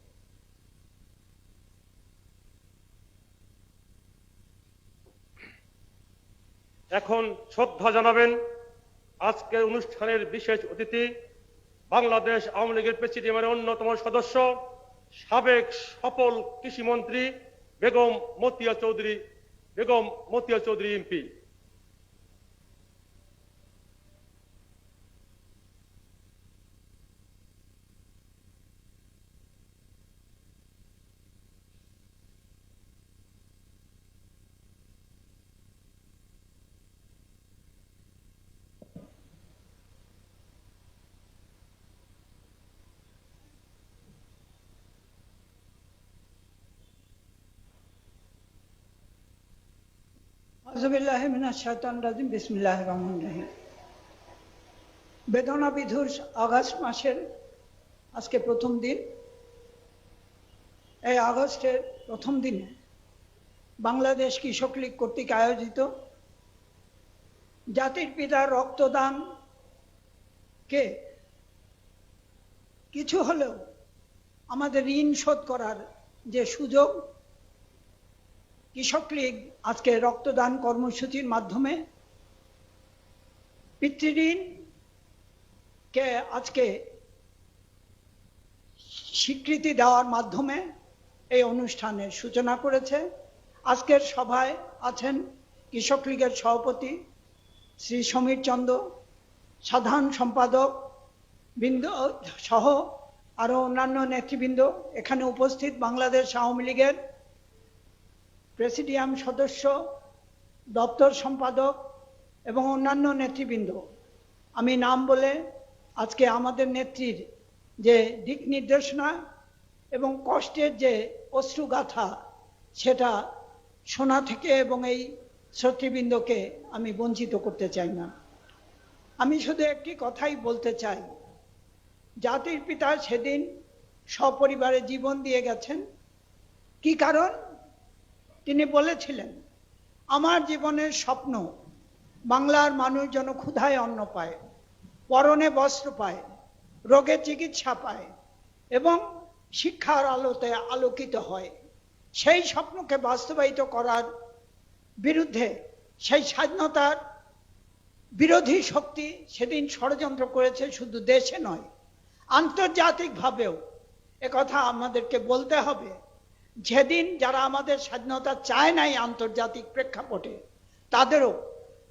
এখন শ্রদ্ধা জানাবেন আজকের অনুষ্ঠানের বিশেষ অতিথি, বাংলাদেশ আওয়ামী লীগের প্রেসিডিয়ামের অন্যতম সদস্য, সাবেক সফল কৃষিমন্ত্রী বেগম মতিয়া চৌধুরী এমপি। বিসমিল্লাহির রহমানির রহিম। বেদনা বিধুর আগস্ট মাসের আজকে প্রথম দিন। এই আগস্টের প্রথম দিনে বাংলাদেশ কৃষক লীগ কর্তৃক আয়োজিত জাতির পিতার রক্তদানকে কিছু হলেও আমাদের ঋণ শোধ করার যে সুযোগ, কৃষক লীগ আজকে রক্তদান কর্মসূচির মাধ্যমে পিতৃঋণকে আজকে স্বীকৃতি দেওয়ার মাধ্যমে এই অনুষ্ঠানের সূচনা করেছে। আজকের সভায় আছেন কৃষক লীগের সভাপতি শ্রী সমীর চন্দ্র, সাধারণ সম্পাদক বৃন্দ সহ আরো অন্যান্য নেতৃবৃন্দ। এখানে উপস্থিত বাংলাদেশ আওয়ামী লীগের প্রেসিডিয়াম সদস্য, দপ্তর সম্পাদক এবং অন্যান্য নেতৃবৃন্দ। আমি নাম বলে আজকে আমাদের নেত্রীর যে দিক নির্দেশনা এবং কষ্টের যে অশ্রুগাথা সেটা শোনা থেকে এবং এই শ্রোতৃবৃন্দকে আমি বঞ্চিত করতে চাই না। আমি শুধু একটি কথাই বলতে চাই, জাতির পিতা সেদিন সপরিবারে জীবন দিয়ে গেছেন। কি কারণ? তিনি বলেছিলেন, আমার জীবনের স্বপ্ন বাংলার মানুষ যেন ক্ষুধায় অন্ন পায়, পরনে বস্ত্র পায়, রোগে চিকিৎসা পায় এবং শিক্ষার আলোতে আলোকিত হয়। সেই স্বপ্নকে বাস্তবায়িত করার বিরুদ্ধে, সেই স্বাধীনতার বিরোধী শক্তি সেদিন ষড়যন্ত্র করেছে, শুধু দেশে নয় আন্তর্জাতিকভাবেও। একথা আমাদেরকে বলতে হবে। যেদিন যারা আমাদের স্বাধীনতা চায় নাই আন্তর্জাতিক প্রেক্ষাপটে, তাদেরও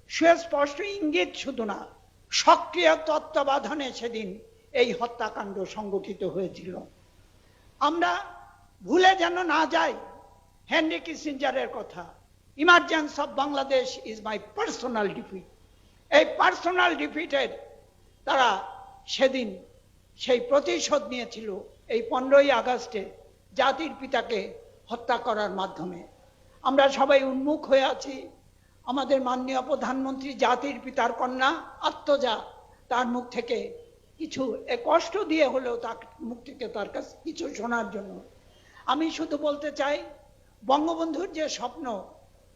সুস্পষ্ট ইঙ্গিত শুধু না, সক্রিয় তত্ত্বাবধানে সেদিন এই হত্যাকাণ্ড সংগঠিত হয়েছিল। আমরা ভুলে যেন না যাই হেনরি কিসিঞ্জারের কথা, emergence of Bangladesh is my personal defeat. এই পার্সোনাল ডিফিটের তারা সেদিন সেই প্রতিশোধ নিয়েছিল এই 15ই আগস্টে জাতির পিতাকে হত্যা করার মাধ্যমে। আমরা সবাই উন্মুখ হয়ে আছি। আমাদের মাননীয় প্রধানমন্ত্রী জাতির পিতার কন্যা আত্মজা, তার মুখ থেকে কিছু কষ্ট দিয়ে হলেও তার মুখ থেকে তার কাছে কিছু শোনার জন্য। আমি শুধু বলতে চাই, বঙ্গবন্ধুর যে স্বপ্ন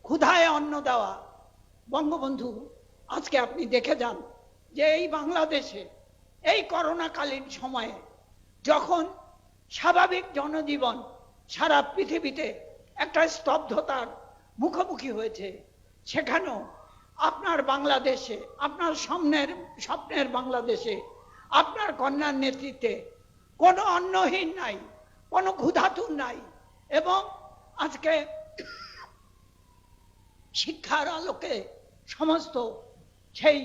ক্ষুধায় অন্ন দেওয়া, বঙ্গবন্ধু আজকে আপনি দেখে যান যে এই বাংলাদেশে এই করোনাকালীন সময়ে যখন স্বাভাবিক জনজীবন সারা পৃথিবীতে একটা স্তব্ধতার মুখোমুখি হয়েছে, সেখানেও আপনার বাংলাদেশে, আপনার স্বপ্নের বাংলাদেশে আপনার কন্যার নেতৃত্বে কোনো অন্নহীন নাই, কোনো ক্ষুধাতুর নাই এবং আজকে শিক্ষার আলোকে সমস্ত সেই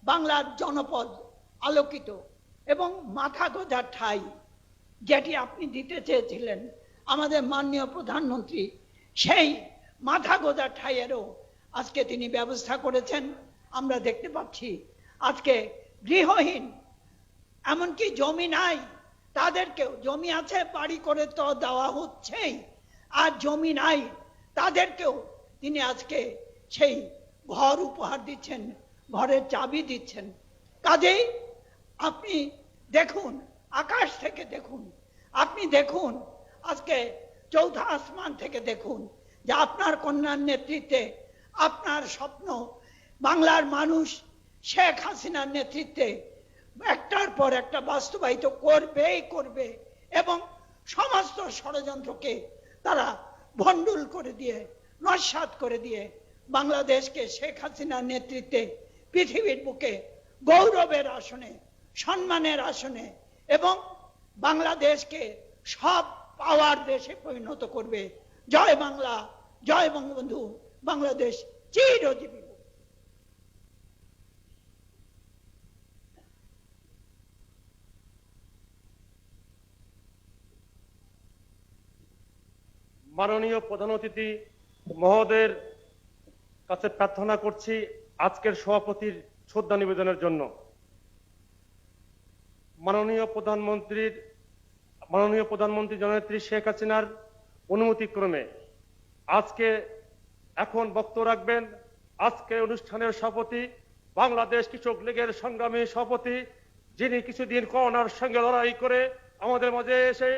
বাংলার জনপদ আলোকিত এবং মাথা গোঁজার ঠাঁই যেটি আপনি দিতে চেয়েছিলেন আমাদের মাননীয় প্রধানমন্ত্রী, সেই মাথা গোঁজার ঠাঁইয়েরও আজকে তিনি ব্যবস্থা করেছেন। আমরা দেখতে পাচ্ছি আজকে গৃহহীন, এমনকি জমি নাই তাদেরকেও, জমি আছে বাড়ি করে তো দেওয়া হচ্ছেই, আর জমি নাই তাদেরকেও তিনি আজকে সেই ঘর উপহার দিচ্ছেন, ঘরের চাবি দিচ্ছেন। কাজেই আপনি দেখুন, আকাশ থেকে দেখুন, আপনি দেখুন আজকে চৌথা আসমান থেকে দেখুন যে আপনার কন্যার নেতৃত্বে আপনার স্বপ্ন বাংলার মানুষ শেখ হাসিনার নেতৃত্বে একটার পর একটা বাস্তবায়িত করবেই করবে এবং সমস্ত ষড়যন্ত্রকে তারা ভণ্ডুল করে দিয়ে, নস্যাৎ করে দিয়ে বাংলাদেশকে শেখ হাসিনার নেতৃত্বে পৃথিবীর বুকে গৌরবের আসনে, সম্মানের আসনে এবং বাংলাদেশকে সব পাওয়ার দেশে পরিণত করবে। জয় বাংলা, জয় বঙ্গবন্ধু, বাংলাদেশ চিরজীবী। মাননীয় প্রধান অতিথি মহোদয়ের কাছে প্রার্থনা করছি আজকের সভাপতির শ্রদ্ধা নিবেদনের জন্য। মাননীয় প্রধানমন্ত্রী জননেত্রী শেখ হাসিনার অনুমতিক্রমে এখন বক্তব্য রাখবেন আজকে অনুষ্ঠানের সভাপতি, বাংলাদেশ কৃষক লীগের সংগ্রামী সভাপতি, যিনি কিছুদিন করোনার সঙ্গে লড়াই করে আমাদের মাঝে এসে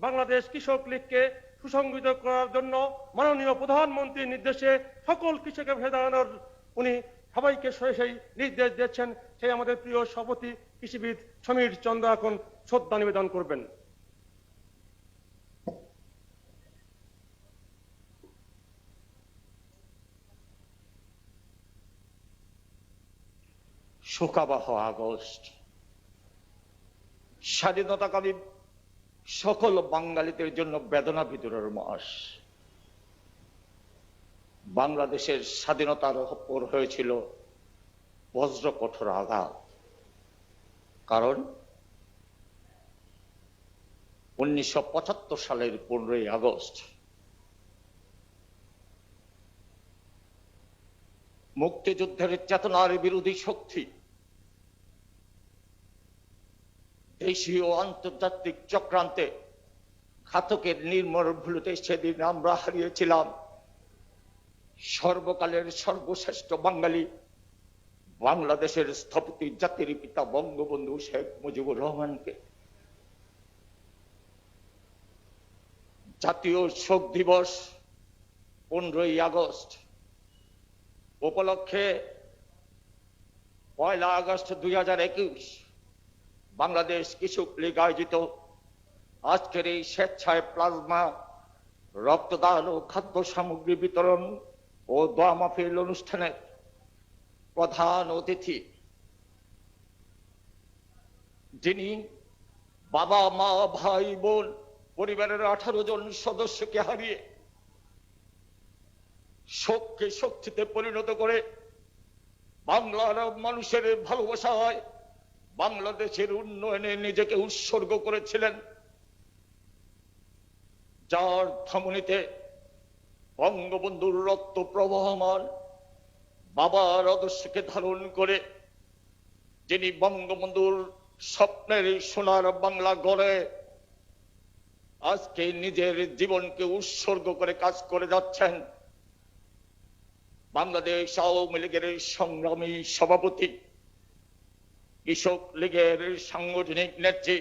বাংলাদেশ কৃষক লীগকে সুসংগঠিত করার জন্য মাননীয় প্রধানমন্ত্রীর নির্দেশে সকল কৃষকের ভেসে দাঁড়ানোর উনি সবাইকে সেই নির্দেশ দিচ্ছেন। সেই আমাদের প্রিয় সভাপতি কৃষিবিদ সমীর চন্দ্র এখন শ্রদ্ধা নিবেদন করবেন। শোকাবহ আগস্ট, স্বাধীনতাকালীন সকল বাঙালিদের জন্য বেদনা ভিতরের মাস। বাংলাদেশের স্বাধীনতার উপর হয়েছিল বজ্র কঠোর আঘাত। কারণ 1975 সালের 15ই আগস্ট মুক্তিযুদ্ধের চেতনার বিরোধী শক্তি দেশীয় আন্তর্জাতিক চক্রান্তে ঘাতকের নির্মম ভুলতে সেদিন আমরা হারিয়েছিলাম সর্বকালের সর্বশ্রেষ্ঠ বাঙালি বাংলাদেশের স্থপতি জাতির পিতা বঙ্গবন্ধু শেখ মুজিবুর রহমানকে জাতীয় শোক দিবস 15ই আগস্ট উপলক্ষে 1 আগস্ট 2021 বাংলাদেশ কৃষক লীগ আয়োজিত আজকের এই স্বেচ্ছায় প্লাজমা রক্তদান ও খাদ্য সামগ্রী বিতরণ ও দোয়া মাহফিল অনুষ্ঠানের প্রধান অতিথি, যিনি বাবা মা ভাই বোন পরিবারের 18 জন সদস্যকে হারিয়ে শোককে শক্তিতে পরিণত করে বাংলার মানুষের ভালোবাসায় বাংলাদেশের উন্নয়নে নিজেকে উৎসর্গ করেছিলেন, যার ধমনীতে বঙ্গবন্ধুর রক্ত প্রবাহমান, বাবার আদর্শকে ধারণ করে যিনি বঙ্গবন্ধুর স্বপ্নের সোনার বাংলা গড়ে আজকে নিজের জীবনকে উৎসর্গ করে কাজ করে যাচ্ছেন, বাংলাদেশ আওয়ামী লীগের সংগ্রামী সভাপতি, কৃষক লীগের সাংগঠনিক নেত্রী,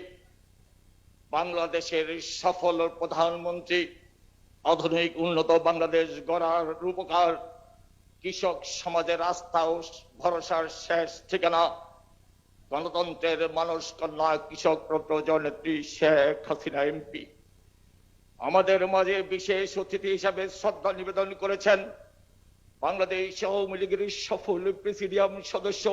বাংলাদেশের সফল প্রধানমন্ত্রী, আধুনিক উন্নত বাংলাদেশ গড়ার রূপকার, কৃষক সমাজের আস্থা ও ভরসার শেষ ঠিকানা, গণতন্ত্রের মানস কন্যা, কৃষক রত্ন জননেত্রী শেখ হাসিনা এমপি আমাদের মাঝে বিশেষ অতিথি হিসাবে শ্রদ্ধা নিবেদন করেছেন বাংলাদেশ আওয়ামী লীগের সফল প্রেসিডিয়াম সদস্য,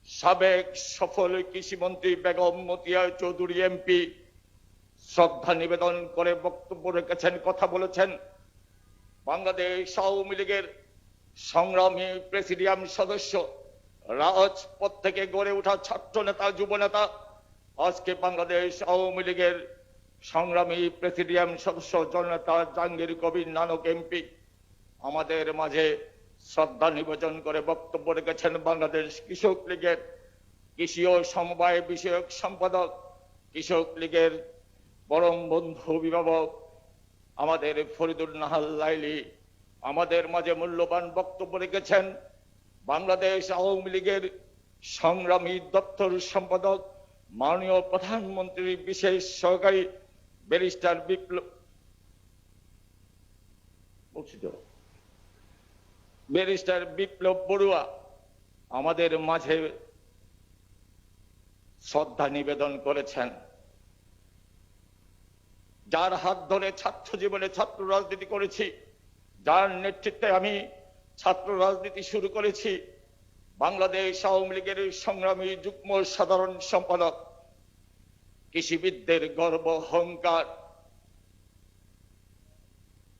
সাবেক সফল কৃষিমন্ত্রী বেগম মতিয়া চৌধুরী এমপি। শ্রদ্ধা নিবেদন করে বক্তব্য রেখেছেন, কথা বলেছেন বাংলাদেশ আওয়ামী লীগের সংগ্রামী প্রেসিডিয়াম সদস্য, রাজপথ থেকে গড়ে ওঠা ছাত্র নেতা, যুব নেতা, আজকে বাংলাদেশ আওয়ামী লীগের সংগ্রামী প্রেসিডিয়াম সদস্য জননেতা জাহাঙ্গীর কবির নানক এমপি আমাদের মাঝে শ্রদ্ধা নিবেদন করে বক্তব্য রেখেছেন বাংলাদেশ কৃষক লীগের কৃষি ও সমবায় বিষয়ক সম্পাদক, কৃষক লীগের পরম বন্ধু অভিভাবক আমাদের ফরিদুল নাহার লাইলি আমাদের মাঝে মূল্যবান বক্তব্য রেখেছেন বাংলাদেশ আওয়ামী লীগের সংগ্রামী দপ্তর সম্পাদক, মাননীয় প্রধানমন্ত্রীর বিশেষ সহকারী ব্যারিস্টার বিপ্লব বড়ুয়া আমাদের মাঝে শ্রদ্ধা নিবেদন করেছেন, যার হাত ধরে ছাত্র জীবনে ছাত্র রাজনীতি করেছি, যার নেতৃত্বে আমি ছাত্র রাজনীতি শুরু করেছি, বাংলাদেশ আওয়ামী লীগের সংগ্রামী যুগ্ম সাধারণ সম্পাদক, কৃষিবিদদের গর্ব অহংকার,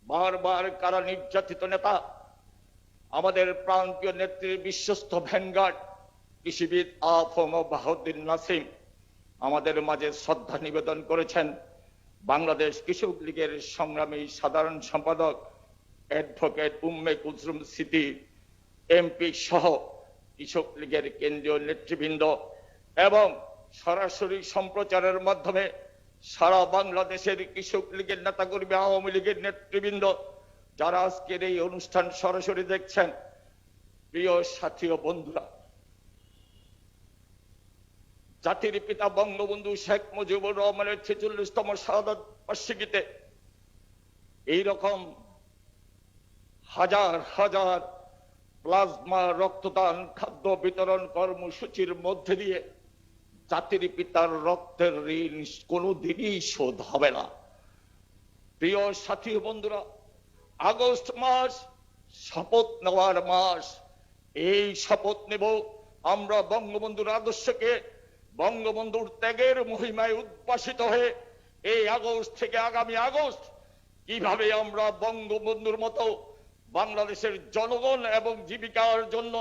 বারবার কারা নির্যাতিত নেতা, আমাদের প্রান্তীয় নেত্রীর বিশ্বস্ত ভ্যানগার্ড কৃষিবিদ আফম বাহাউদ্দিন নাসিম আমাদের মাঝে শ্রদ্ধা নিবেদন করেছেন বাংলাদেশ কৃষক লীগের সংগ্রামী সাধারণ সম্পাদক অ্যাডভোকেট উম্মে কুলসুম সিদ্দিক এমপি সহ কৃষক লীগের কেন্দ্রীয় নেতৃবৃন্দ এবং সরাসরি সম্প্রচারের মাধ্যমে সারা বাংলাদেশের কৃষক লীগের নেতাকর্মী, আওয়ামী লীগের নেতৃবৃন্দ যারা আজকের এই অনুষ্ঠান সরাসরি দেখছেন, প্রিয় সাথী ও বন্ধুরা, জাতির পিতা বঙ্গবন্ধু শেখ মুজিবুর রহমানের 46তম শাহাদাত বার্ষিকীতে এইরকম হাজার হাজার প্লাজমা রক্তদান খাদ্য বিতরণ কর্মসূচির মধ্যে দিয়ে জাতির পিতার রক্তের ঋণ কোনোদিনই শোধ হবে না। প্রিয় সাথী বন্ধুরা, আগস্ট মাস শপথ নেওয়ার মাস। এই শপথ নেব আমরা বঙ্গবন্ধুর আদর্শকে, বঙ্গবন্ধুর ত্যাগের মহিমায় উদ্ভাসিত হয়ে এই আগস্ট থেকে আগামী আগস্ট কিভাবে আমরা বঙ্গবন্ধুর মতো বাংলাদেশের জনগণ এবং জীবিকার জন্য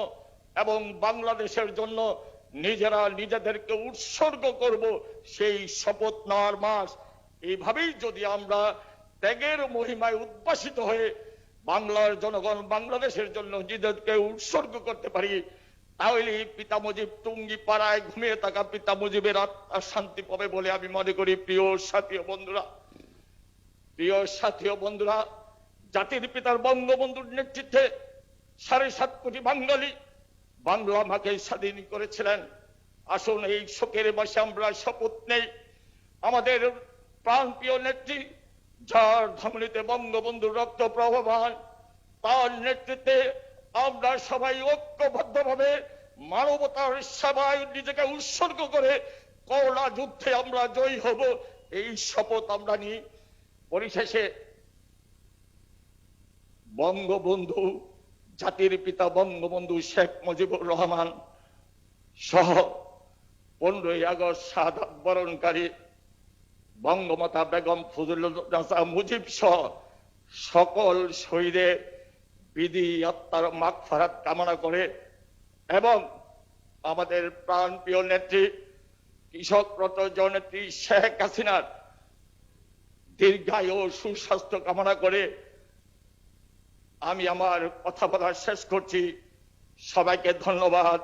এবং বাংলাদেশের জন্য নিজেরা নিজেদেরকে উৎসর্গ করব, সেই শপথ নেওয়ার মাস। এইভাবেই যদি আমরা ত্যাগের মহিমায় উদ্ভাসিত হয়ে বাংলার জনগণ, বাংলাদেশের জন্য নিজেদেরকে উৎসর্গ করতে পারি, তাহলে পিতা মুজিব টুঙ্গি পাড়ায় ঘুমিয়ে থাকা পিতা মুজিবের আত্মা শান্তি পাবে বলে আমি মনে করি। প্রিয় সাথী বন্ধুরা, প্রিয় সাথী বন্ধুরা, জাতির পিতার বঙ্গবন্ধুর নেতৃত্বে 7.5 কোটি বাঙালি বাংলা মাকে স্বাধীন করেছিলেন। আসুন এই শোকের বসে আমরা শপথ নেই আমাদের প্রাণপ্রিয় নেত্রী, যার ধমনীতে বঙ্গবন্ধুর রক্ত প্রবাহমান, তার নেতৃত্বে আমরা সবাই ঐক্যবদ্ধভাবে মানবতার সেবায় নিজেকে উৎসর্গ করে করোনা যুদ্ধে আমরা জয়ী হব, এই শপথ আমরা নিই। পরিশেষে বঙ্গবন্ধু, জাতির পিতা বঙ্গবন্ধু শেখ মুজিবুর রহমান সহ 15ই আগস্ট শাহাদাত বরণকারী বঙ্গমাতা বেগম ফজিলাতুন্নেসা মুজিব সহ সকল শহীদের বিধি আত্মার মাগফিরাত কামনা করে এবং আমাদের প্রাণপ্রিয় নেত্রী, কৃষকরত জননেত্রী শেখ হাসিনার দীর্ঘায়ু ও সুস্বাস্থ্য কামনা করে আমি আমার কথা বলা শেষ করছি। সবাইকে ধন্যবাদ।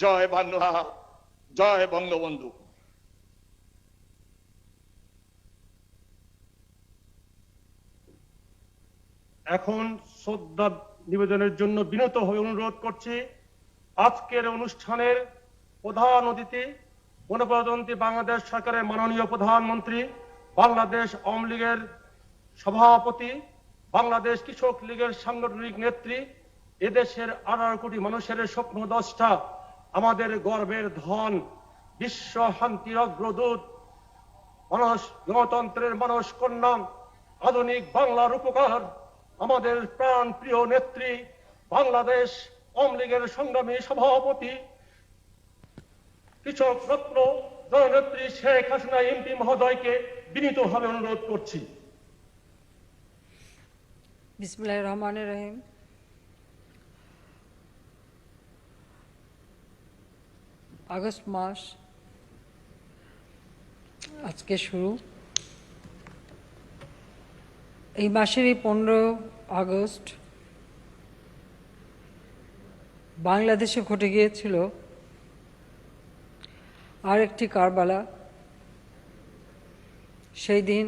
জয় বাংলা, জয় বঙ্গবন্ধু। এখন শ্রদ্ধা নিবেদনের জন্য বিনত হয়ে অনুরোধ করছি আজকের অনুষ্ঠানের প্রধান অতিথি, গণপ্রজাতন্ত্রী বাংলাদেশ সরকারের মাননীয় প্রধানমন্ত্রী, বাংলাদেশ আওয়ামী লীগের সভাপতি, বাংলাদেশ কৃষক লীগের সাংগঠনিক নেত্রী, এদেশের 18 কোটি মানুষের স্বপ্নদ্রষ্টা, আমাদের গর্বের ধন, বিশ্ব শান্তির অগ্রদূত, মানস গণতন্ত্রের মানস কন্যা, আধুনিক বাংলার উপকার, আমাদের প্রাণ প্রিয় নেত্রী, বাংলাদেশ আওয়ামী লীগের সংগ্রামী সভাপতি, কৃষক রত্ন জননেত্রী শেখ হাসিনা এমপি মহোদয়কে বিনীতভাবে অনুরোধ করছি। বিসমিল্লাহির রহমানির রহিম। আগস্ট মাস আজকে শুরু। এই মাসেরই 15 আগস্ট বাংলাদেশে ঘটে গিয়েছিল আরেকটি কারবালা। সেই দিন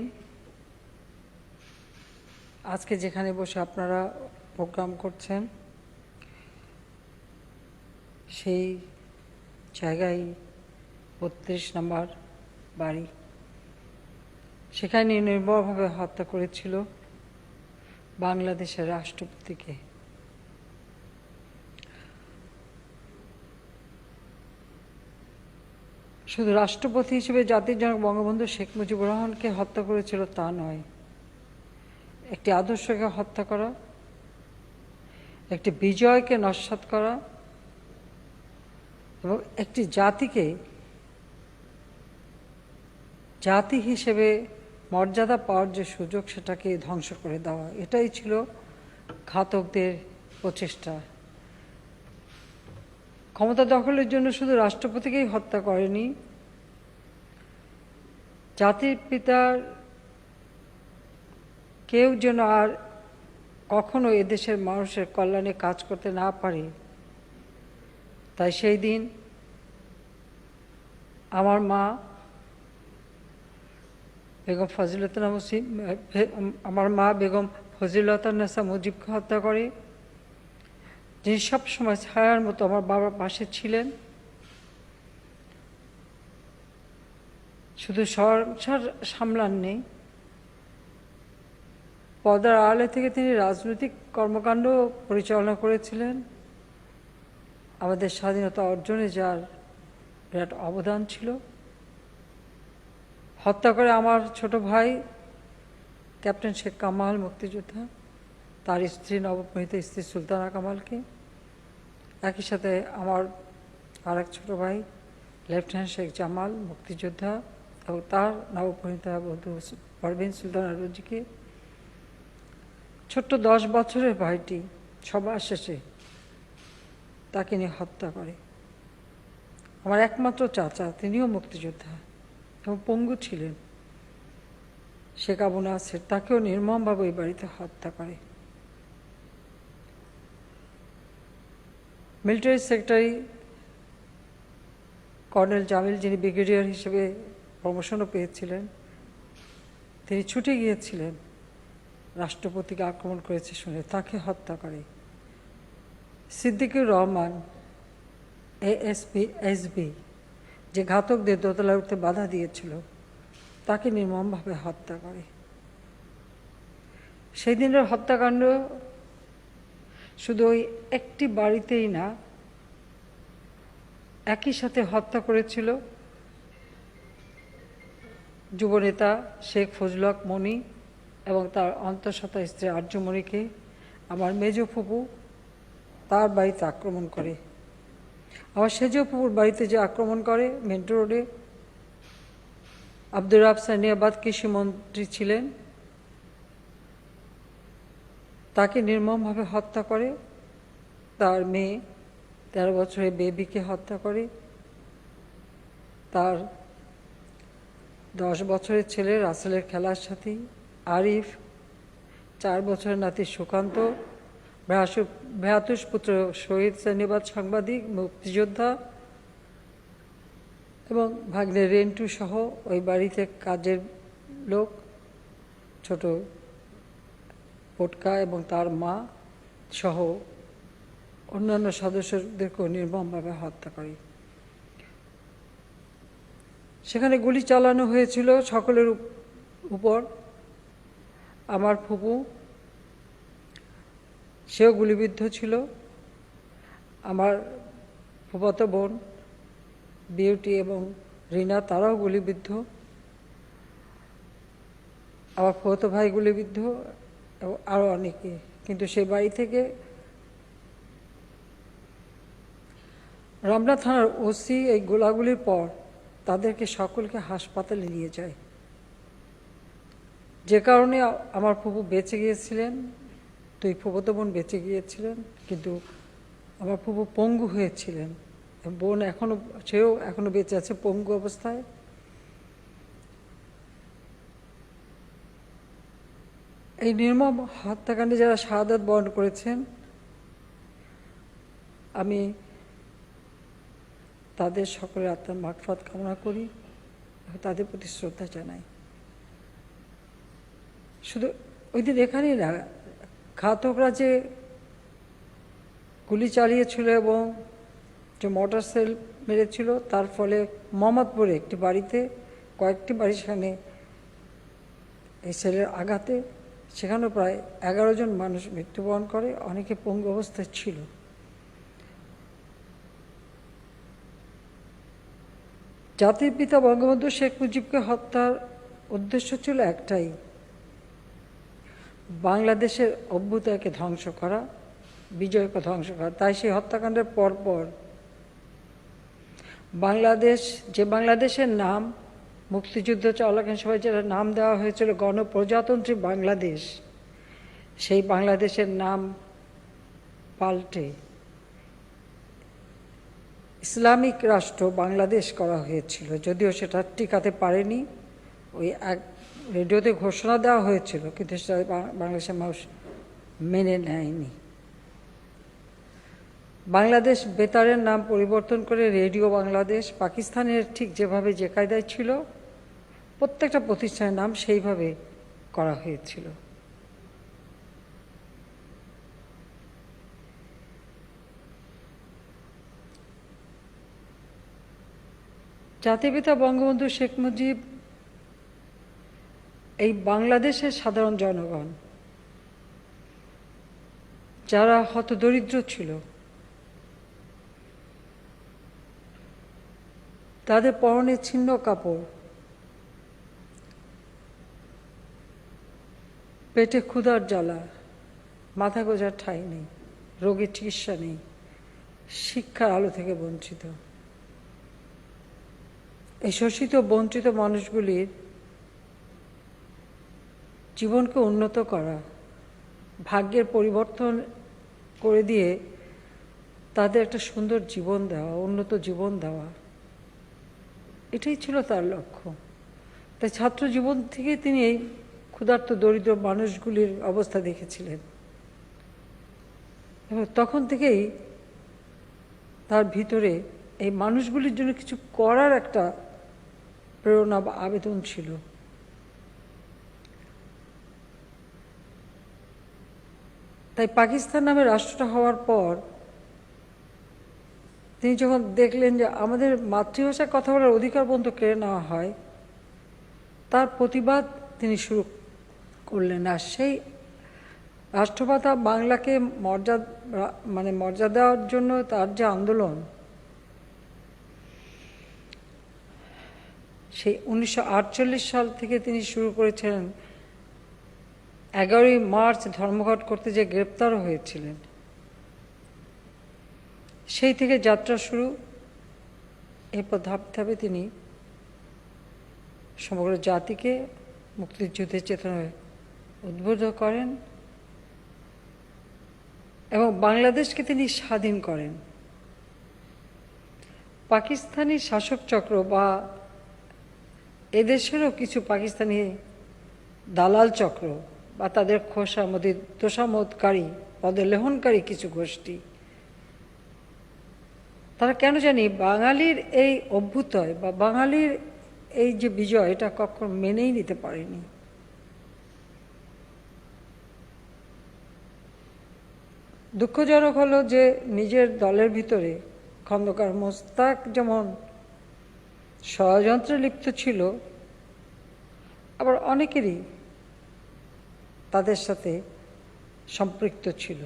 আজকে যেখানে বসে আপনারা প্রোগ্রাম করছেন সেই জায়গায় 32 নম্বর বাড়ি, সেখানে নির্মমভাবে হত্যা করেছিল বাংলাদেশের রাষ্ট্রপতিকে। শুধু রাষ্ট্রপতি হিসেবে জাতির জনক বঙ্গবন্ধু শেখ মুজিবুর রহমানকে হত্যা করেছিল তা নয়, একটি আদর্শকে হত্যা করা, একটি বিজয়কে নস্যাৎ করা এবং একটি জাতিকে জাতি হিসেবে মর্যাদা পাওয়ার যে সুযোগ সেটাকে ধ্বংস করে দেওয়া, এটাই ছিল ঘাতকদের প্রচেষ্টা। ক্ষমতা দখলের জন্য শুধু রাষ্ট্রপতিকেই হত্যা করেনি, জাতির পিতার কেউ যেন আর কখনো এদেশের মানুষের কল্যাণে কাজ করতে না পারে, তাই সেই দিন আমার মা বেগম ফজিলাতুন্নেসা মুজিবকে হত্যা করে, যিনি সবসময় ছায়ার মতো আমার বাবার পাশে ছিলেন। শুধু সংসার সামলাননি, পর্দার আড়ালে থেকে তিনি রাজনৈতিক কর্মকাণ্ড পরিচালনা করেছিলেন। আমাদের স্বাধীনতা অর্জনে যার বিরাট অবদান ছিল। হত্যা করে আমার ছোট ভাই ক্যাপ্টেন শেখ কামাল মুক্তিযোদ্ধা, তার স্ত্রী নবপরিণীতা স্ত্রী সুলতানা কামালকে, একই সাথে আমার আরেক ছোট ভাই লেফটেন্যান্ট শেখ জামাল মুক্তিযোদ্ধা এবং তার নবপরিণীতা বন্ধু পারভিন সুলতানা রুজিকে, ছোট্ট 10 বছরের ভাইটি সবার শেষে তাকে নিয়ে হত্যা করে। আমার একমাত্র চাচা, তিনিও মুক্তিযোদ্ধা এবং পঙ্গু ছিলেন, শেখ আবু নাসের, তাকেও নির্মমভাবে ওই বাড়িতে হত্যা করে। মিলিটারি সেক্রেটারি কর্নেল জামিল, যিনি ব্রিগেডিয়ার হিসেবে প্রমোশনও পেয়েছিলেন, তিনি ছুটে গিয়েছিলেন রাষ্ট্রপতিকে আক্রমণ করেছে শুনে, তাকে হত্যা করে। সিদ্দিকুর রহমান এএসবি যে ঘাতকদের দোতলায় উঠতে বাধা দিয়েছিল তাকে নির্মমভাবে হত্যা করে। সেই দিনের হত্যাকাণ্ড শুধু ওই একটি বাড়িতেই না, একই সাথে হত্যা করেছিল যুবনেতা শেখ ফজলুল হক মনি এবং তার অন্তঃসত্ত্বা স্ত্রী আর্যমণিকে আমার মেজ ফুপু তার বাড়িতে আক্রমণ করে। আমার সেজ ফুপুর বাড়িতে যে আক্রমণ করে, মেন্টো রোডে আব্দুর রাব সানিয়াবাদ কৃষিমন্ত্রী ছিলেন, তাকে নির্মমভাবে হত্যা করে। তার মেয়ে 13 বছরের বেবিকে হত্যা করে। তার 10 বছরের ছেলে রাসেলের খেলার সাথী আরিফ, 4 বছরের নাতি সুকান্ত, ভ্রাতুষ পুত্র শহীদ সানিয়াবাদ সাংবাদিক মুক্তিযোদ্ধা এবং ভাগ্নে রেন্টু সহ ওই বাড়িতে কাজের লোক ছোট পটকা এবং তার মা সহ অন্যান্য সদস্যদেরকেও নির্মমভাবে হত্যা করে। সেখানে গুলি চালানো হয়েছিল সকলের উপর। আমার ফুপু সেও গুলিবিদ্ধ ছিল। আমার ফুফাতো বোন বিউটি এবং রিনা তারাও গুলিবিদ্ধ। আমার ফুফাতো ভাই গুলিবিদ্ধ এবং আরও অনেকে। কিন্তু সেই বাড়ি থেকে রমনা থানার ওসি এই গোলাগুলির পর তাদেরকে সকলকে হাসপাতালে নিয়ে যায়, যে কারণে আমার ফুপু বেঁচে গিয়েছিলেন, 2 ফুফাতো বোন বেঁচে গিয়েছিলেন, কিন্তু আমার ফুপু পঙ্গু হয়েছিলেন। বোন সেও এখনো বেঁচে আছে পঙ্গু অবস্থায়। এই নির্মম হত্যাকাণ্ডে যারা শাহাদাত বরণ করেছেন, আমি তাদের সকলের আত্মার মাগফিরাত কামনা করি, তাদের প্রতি শ্রদ্ধা জানাই। শুধু ওই দিন এখানেই না, ঘাতকরা যে গুলি চালিয়েছিল এবং যে মোটর সেল মেরেছিল, তার ফলে মোহাম্মদপুরে একটি বাড়িতে, কয়েকটি বাড়ি সেখানে এই সেলের আঘাতে সেখানেও প্রায় 11 জন মানুষ মৃত্যুবরণ করে, অনেকে পঙ্গু অবস্থায় ছিল। জাতির পিতা বঙ্গবন্ধু শেখ মুজিবকে হত্যার উদ্দেশ্য ছিল একটাই, বাংলাদেশের অভ্যুদয়কে ধ্বংস করা, বিজয়কে ধ্বংস করা। তাই সেই হত্যাকাণ্ডের পরপর বাংলাদেশের নাম মুক্তিযুদ্ধ চলাকালীন সময় যেটা নাম দেওয়া হয়েছিল গণপ্রজাতন্ত্রী বাংলাদেশ, সেই বাংলাদেশের নাম পাল্টে ইসলামিক রাষ্ট্র বাংলাদেশ করা হয়েছিল। যদিও সেটা টিকাতে পারেনি, ওই এক রেডিওতে ঘোষণা দেওয়া হয়েছিল, কিন্তু সেটা বাংলাদেশের মানুষ মেনে নেয়নি। বাংলাদেশ বেতারের নাম পরিবর্তন করে রেডিও বাংলাদেশ, পাকিস্তানের ঠিক যেভাবে যে কায়দায় ছিল প্রত্যেকটা প্রতিষ্ঠানের নাম সেইভাবে করা হয়েছিল। জাতির পিতা বঙ্গবন্ধু শেখ মুজিব এই বাংলাদেশের সাধারণ জনগণ যারা হতদরিদ্র ছিল, তাদের পরনে ছিন্ন কাপড়, পেটে ক্ষুধার জ্বালা, মাথা গোঁজার ঠাঁই নেই, রোগীর চিকিৎসা নেই, শিক্ষার আলো থেকে বঞ্চিত। এই শোষিত বঞ্চিত মানুষগুলির জীবনকে উন্নত করা, ভাগ্যের পরিবর্তন করে দিয়ে তাদের একটা সুন্দর জীবন দেওয়া, উন্নত জীবন দেওয়া, এটাই ছিল তার লক্ষ্য। তাই ছাত্র জীবন থেকে তিনি এই ক্ষুধার্ত দরিদ্র মানুষগুলির অবস্থা দেখেছিলেন এবং তখন থেকেই তার ভিতরে এই মানুষগুলির জন্য কিছু করার একটা প্রেরণা বা আবেদন ছিল। তাই পাকিস্তান নামে রাষ্ট্রটা হওয়ার পর তিনি যখন দেখলেন যে আমাদের মাতৃভাষায় কথা বলার অধিকার পর্যন্ত কেড়ে নেওয়া হয়, তার প্রতিবাদ তিনি শুরু করলেন। আর সেই রাষ্ট্রভাষা বাংলাকে মর্যাদা দেওয়ার জন্য তার যে আন্দোলন, সেই 1948 সাল থেকে তিনি শুরু করেছিলেন। 11ই মার্চ ধর্মঘট করতে যে গ্রেপ্তারও হয়েছিলেন, সেই থেকে যাত্রা শুরু। এরপর ধাপে ধাপে তিনি সমগ্র জাতিকে মুক্তিযুদ্ধের চেতনায় উদ্বুদ্ধ করেন এবং বাংলাদেশকে তিনি স্বাধীন করেন। পাকিস্তানি শাসক চক্র বা এদেশেরও কিছু পাকিস্তানি দালাল চক্র বা তাদের তোষামোদকারী পদলেহনকারী কিছু গোষ্ঠী, তারা কেন জানি বাঙালির এই অভ্যুদয় বা বাঙালির এই যে বিজয়, এটা কখনো মেনেই নিতে পারেনি। দুঃখজনক হলো যে নিজের দলের ভিতরে খন্দকার মোস্তাক যেমন ষড়যন্ত্রে লিপ্ত ছিল, আবার অনেকেরই তাদের সাথে সম্পৃক্ত ছিল।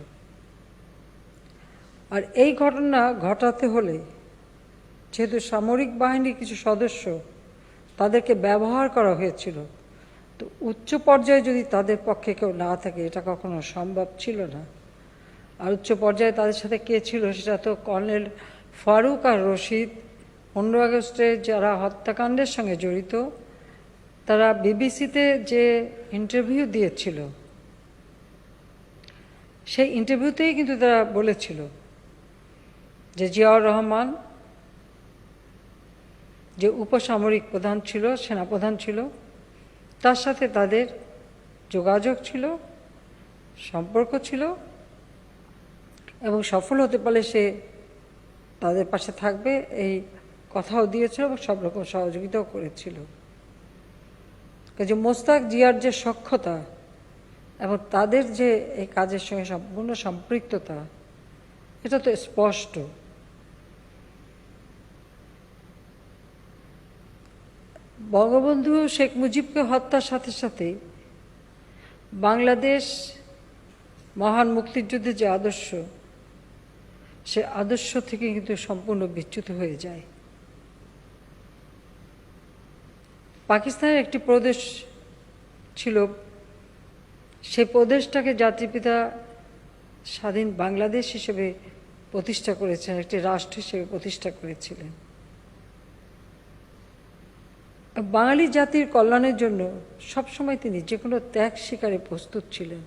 আর এই ঘটনা ঘটাতে হলে যেহেতু সামরিক বাহিনীর কিছু সদস্য তাদেরকে ব্যবহার করা হয়েছিল, তো উচ্চ পর্যায়ে যদি তাদের পক্ষে কেউ না থাকে, এটা কখনো সম্ভব ছিল না। আর উচ্চ পর্যায়ে তাদের সাথে কে ছিল, সেটা তো কর্নেল ফারুক আর রশিদ 15 আগস্টে যারা হত্যাকাণ্ডের সঙ্গে জড়িত, তারা বিবিসিতে যে ইন্টারভিউ দিয়েছিল, সেই ইন্টারভিউতেই কিন্তু তারা বলেছিল যে জিয়াউর রহমান যে উপসামরিক প্রধান ছিল, সেনাপ্রধান ছিল, তার সাথে তাদের যোগাযোগ ছিল, সম্পর্ক ছিল এবং সফল হতে পারলে সে তাদের পাশে থাকবে এই কথাও দিয়েছিল এবং সব রকম সহযোগিতাও করেছিল। কাজে মোস্তাক জিয়ার যে সখ্যতা এবং তাদের যে এই কাজের সঙ্গে সম্পূর্ণ সম্পৃক্ততা, এটা তো স্পষ্ট। বঙ্গবন্ধু শেখ মুজিবকে হত্যার সাথে সাথে বাংলাদেশ মহান মুক্তিযুদ্ধের যে আদর্শ, সে আদর্শ থেকে কিন্তু সম্পূর্ণ বিচ্যুত হয়ে যায়। পাকিস্তানের একটি প্রদেশ ছিল, সেই প্রদেশটাকে জাতিপিতা স্বাধীন বাংলাদেশ হিসেবে প্রতিষ্ঠা করেছেন, একটি রাষ্ট্র হিসেবে প্রতিষ্ঠা করেছিলেন। বাঙালি জাতির কল্যাণের জন্য সবসময় তিনি যে কোনো ত্যাগ স্বীকারে প্রস্তুত ছিলেন।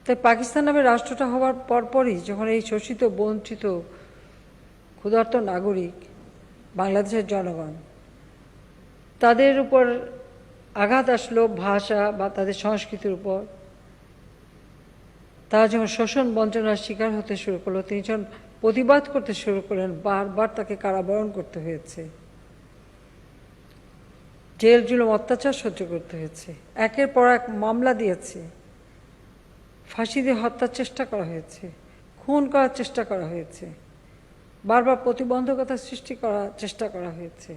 তাই পাকিস্তান নামে রাষ্ট্রটা হওয়ার পরপরই যখন এই শোষিত, বঞ্চিত, ক্ষুধার্ত নাগরিক বাংলাদেশের জনগণ, তাদের উপর আঘাত আসলো ভাষা বা তাদের সংস্কৃতির উপর, তারা যখন শোষণ বঞ্চনার শিকার হতে শুরু করলো, তিনি যখন প্রতিবাদ করতে শুরু করলেন, বারবার তাকে কারাবরণ করতে হয়েছে, জেল জুলুম অত্যাচার সহ্য করতে হয়েছে, একের পর এক মামলা দিয়েছে, ফাঁসি দিয়ে হত্যার চেষ্টা করা হয়েছে, খুন করার চেষ্টা করা হয়েছে, বারবার প্রতিবন্ধকতা সৃষ্টি করার চেষ্টা করা হয়েছে,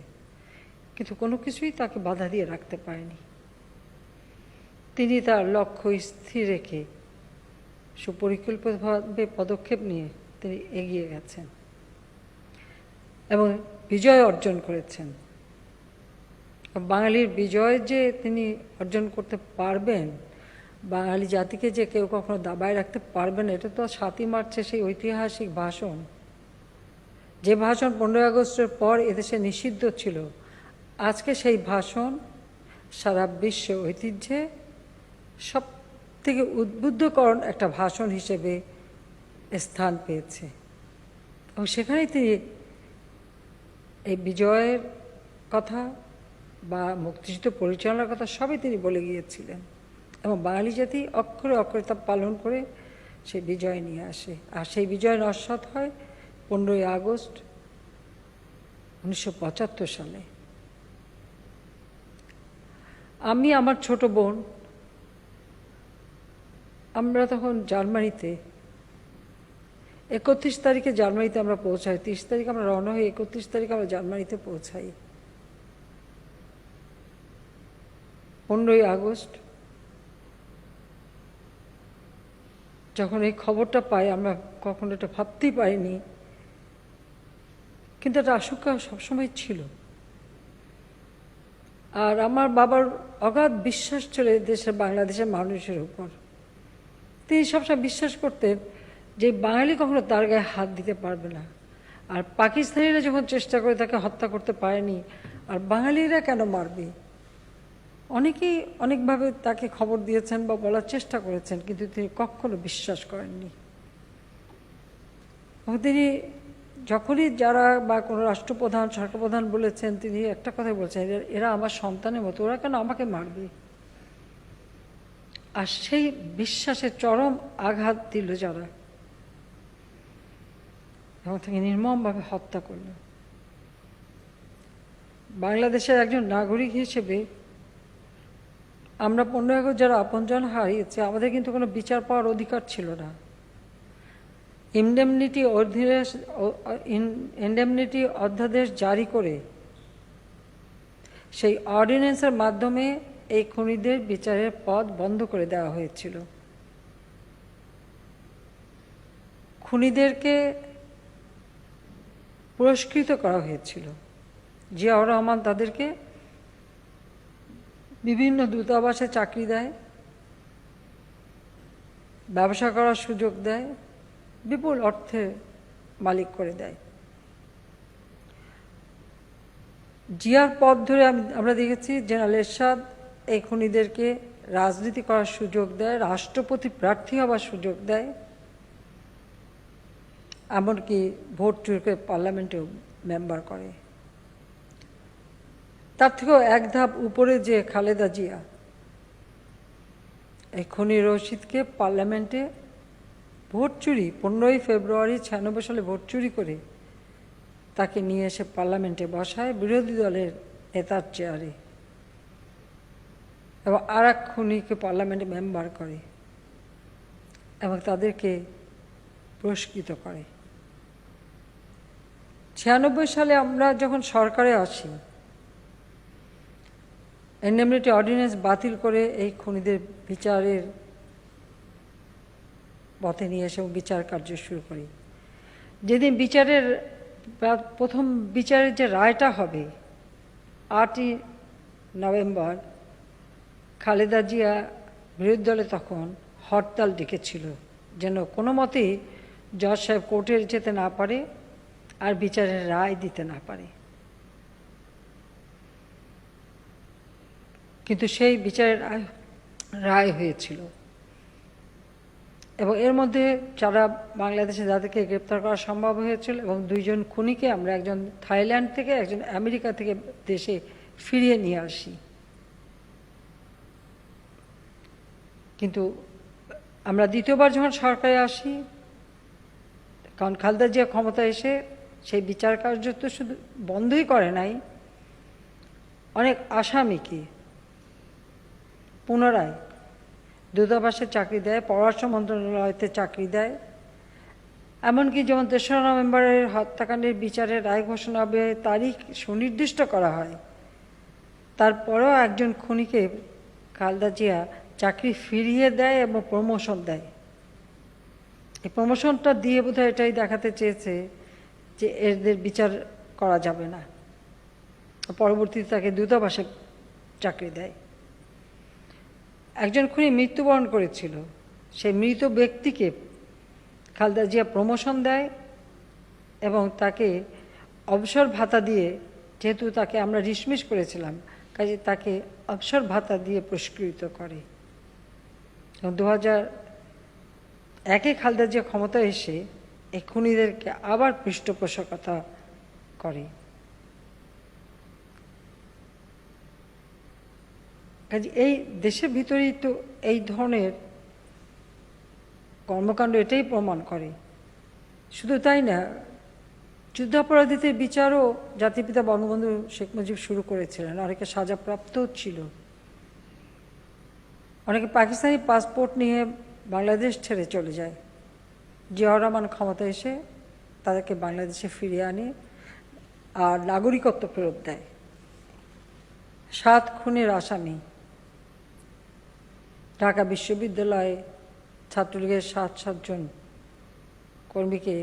কিন্তু কোনো কিছুই তাকে বাধা দিয়ে রাখতে পারেনি। তিনি তার লক্ষ্য স্থির রেখে সুপরিকল্পিতভাবে পদক্ষেপ নিয়ে তিনি এগিয়ে গেছেন এবং বিজয় অর্জন করেছেন। বাঙালির বিজয় যে তিনি অর্জন করতে পারবেন, বাঙালি জাতিকে যে কেউ কখনো দাবায় রাখতে পারবেন, এটা তো 7ই মার্চে সেই ঐতিহাসিক ভাষণ, যে ভাষণ 15 আগস্টের পর এদেশে নিষিদ্ধ ছিল, আজকে সেই ভাষণ সারা বিশ্ব ঐতিহ্যে সব থেকে উদ্বুদ্ধকরণ একটা ভাষণ হিসেবে স্থান পেয়েছে। এবং সেখানেই তিনি এই বিজয়ের কথা বা মুক্তিযুদ্ধ পরিচালনার কথা সবই তিনি বলে গিয়েছিলেন এবং বাঙালি জাতি অক্ষরে অক্ষরে তা পালন করে সেই বিজয় নিয়ে আসে। আর সেই বিজয় নস্যাৎ হয় 15ই আগস্ট 1975 সালে। আমি, আমার ছোট বোন, আমরা তখন জার্মানিতে 31 তারিখে জার্মানিতে আমরা পৌঁছাই, 30 তারিখ আমরা রওনা হই, 31 তারিখে আমরা জার্মানিতে পৌঁছাই। 15ই আগস্ট যখন এই খবরটা পাই, আমরা কখনো এটা ভাবতেই পারিনি, কিন্তু একটা আশঙ্কা সবসময় ছিল। আর আমার বাবার অগাধ বিশ্বাস ছিল দেশের বাংলাদেশের মানুষের উপর। তিনি সবসময় বিশ্বাস করতেন যে বাঙালি কখনো তার গায়ে হাত দিতে পারবে না, আর পাকিস্তানিরা যখন চেষ্টা করে তাকে হত্যা করতে পারেনি, আর বাঙালিরা কেন মারবে। অনেকেই অনেকভাবে তাকে খবর দিয়েছেন বা বলার চেষ্টা করেছেন, কিন্তু তিনি কখনো বিশ্বাস করেননি। তিনি যখনই যারা বা কোনো রাষ্ট্রপ্রধান, সরকারপ্রধান বলেছেন, তিনি একটা কথাই বলছেন, এরা আমার সন্তানের মতো, ওরা কেন আমাকে মারবে। আর সেই বিশ্বাসে চরম আঘাত দিল যারা, এবং তাকে নির্মমভাবে হত্যা করল। বাংলাদেশের একজন নাগরিক হিসেবে আমরা 15 আগস্ট যারা আপনজন হারিয়েছে, আমাদের কিন্তু কোনো বিচার পাওয়ার অধিকার ছিল না। ইনডেমনিটি অধ্যাদেশ জারি করে সেই অর্ডিন্যান্সের মাধ্যমে এই খুনিদের বিচারের পথ বন্ধ করে দেওয়া হয়েছিল। খুনিদেরকে পুরস্কৃত করা হয়েছিল। জিয়াউর রহমান তাদেরকে বিভিন্ন দূতাবাসে চাকরি দেয়, ব্যবসা করার সুযোগ দেয়, বিপুল অর্থে মালিক করে দেয়। জিয়ার পথ ধরে আমরা দেখেছি জেনারেল এরশাদ এই খুনিদেরকে রাজনীতি করার সুযোগ দেয়, রাষ্ট্রপতি প্রার্থী হবার সুযোগ দেয়, এমনকি ভোট চুরি করে পার্লামেন্টেও মেম্বার করে। তার থেকেও এক ধাপ উপরে যে খালেদা জিয়া, এই খুনি রশিদকে পার্লামেন্টে ভোট চুরি, 15ই ফেব্রুয়ারি 96 সালে ভোট চুরি করে তাকে নিয়ে এসে পার্লামেন্টে বসায় বিরোধী দলের নেতার চেয়ারে, এবং আর এক খুনিকে পার্লামেন্টে মেম্বার করে এবং তাদেরকে পুরস্কৃত করে। 96 সালে আমরা যখন সরকারে আসি, ইনডেমনিটি অর্ডিন্যান্স বাতিল করে এই খুনিদের বিচারের পথে নিয়ে এসে বিচার কার্য শুরু করি। যেদিন বিচারের প্রথম বিচারের যে রায়টা হবে 8ই নভেম্বর, খালেদা জিয়া বিরোধী দলে তখন হরতাল ডেকেছিল, যেন কোনো মতেই জজ সাহেব কোর্টে যেতে না পারে আর বিচারের রায় দিতে না পারে। কিন্তু সেই বিচারের রায় হয়েছিল, এবং এর মধ্যে যারা বাংলাদেশে যাদেরকে গ্রেপ্তার করা সম্ভব হয়েছিল, এবং 2 জন খুনিকে আমরা, একজন থাইল্যান্ড থেকে, একজন আমেরিকা থেকে দেশে ফিরিয়ে নিয়ে আসি। কিন্তু আমরা দ্বিতীয়বার যখন সরকারে আসি, কারণ খালেদা জিয়া ক্ষমতায় এসে সেই বিচার কার্য তো শুধু বন্ধই করে নাই, অনেক আসামিকে পুনরায় দূতাবাসে চাকরি দেয়, পররাষ্ট্র মন্ত্রণালয়তে চাকরি দেয়, এমনকি যেমন 3রা নভেম্বরের হত্যাকাণ্ডের বিচারের রায় ঘোষণা হবে, তারিখ সুনির্দিষ্ট করা হয়, তারপরেও একজন খুনিকে খালেদা জিয়া চাকরি ফিরিয়ে দেয় এবং প্রমোশন দেয়। এই প্রমোশনটা দিয়ে বোধহয় এটাই দেখাতে চেয়েছে যে এদের বিচার করা যাবে না, পরবর্তীতে তাকে দূতাবাসে চাকরি দেয়। একজন খুনি মৃত্যুবরণ করেছিল, সেই মৃত ব্যক্তিকে খালেদা জিয়া প্রমোশন দেয় এবং তাকে অবসর ভাতা দিয়ে, যেহেতু তাকে আমরা ডিসমিস করেছিলাম, কাজে তাকে অবসর ভাতা দিয়ে পুরস্কৃত করে। এবং 2001-এ খালেদা জিয়া ক্ষমতা এসে এই খুনিদেরকে আবার পৃষ্ঠপোষকতা করে। কাজে এই দেশের ভিতরেই তো এই ধরনের কর্মকাণ্ড এটাই প্রমাণ করে। শুধু তাই না, যুদ্ধাপরাধীদের বিচারও জাতিপিতা বঙ্গবন্ধু শেখ মুজিব শুরু করেছিলেন, অনেকে সাজাপ্রাপ্তও ছিল। অনেকে পাকিস্তানি পাসপোর্ট নিয়ে বাংলাদেশ ছেড়ে চলে যায়, জিয়াউর রহমান ক্ষমতা এসে তাদেরকে বাংলাদেশে ফিরিয়ে আনে আর নাগরিকত্ব ফেরত দেয়। 7 খুনের আসামি ঢাকা বিশ্ববিদ্যালয়ে ছাত্রলীগের 7 জন কর্মীকে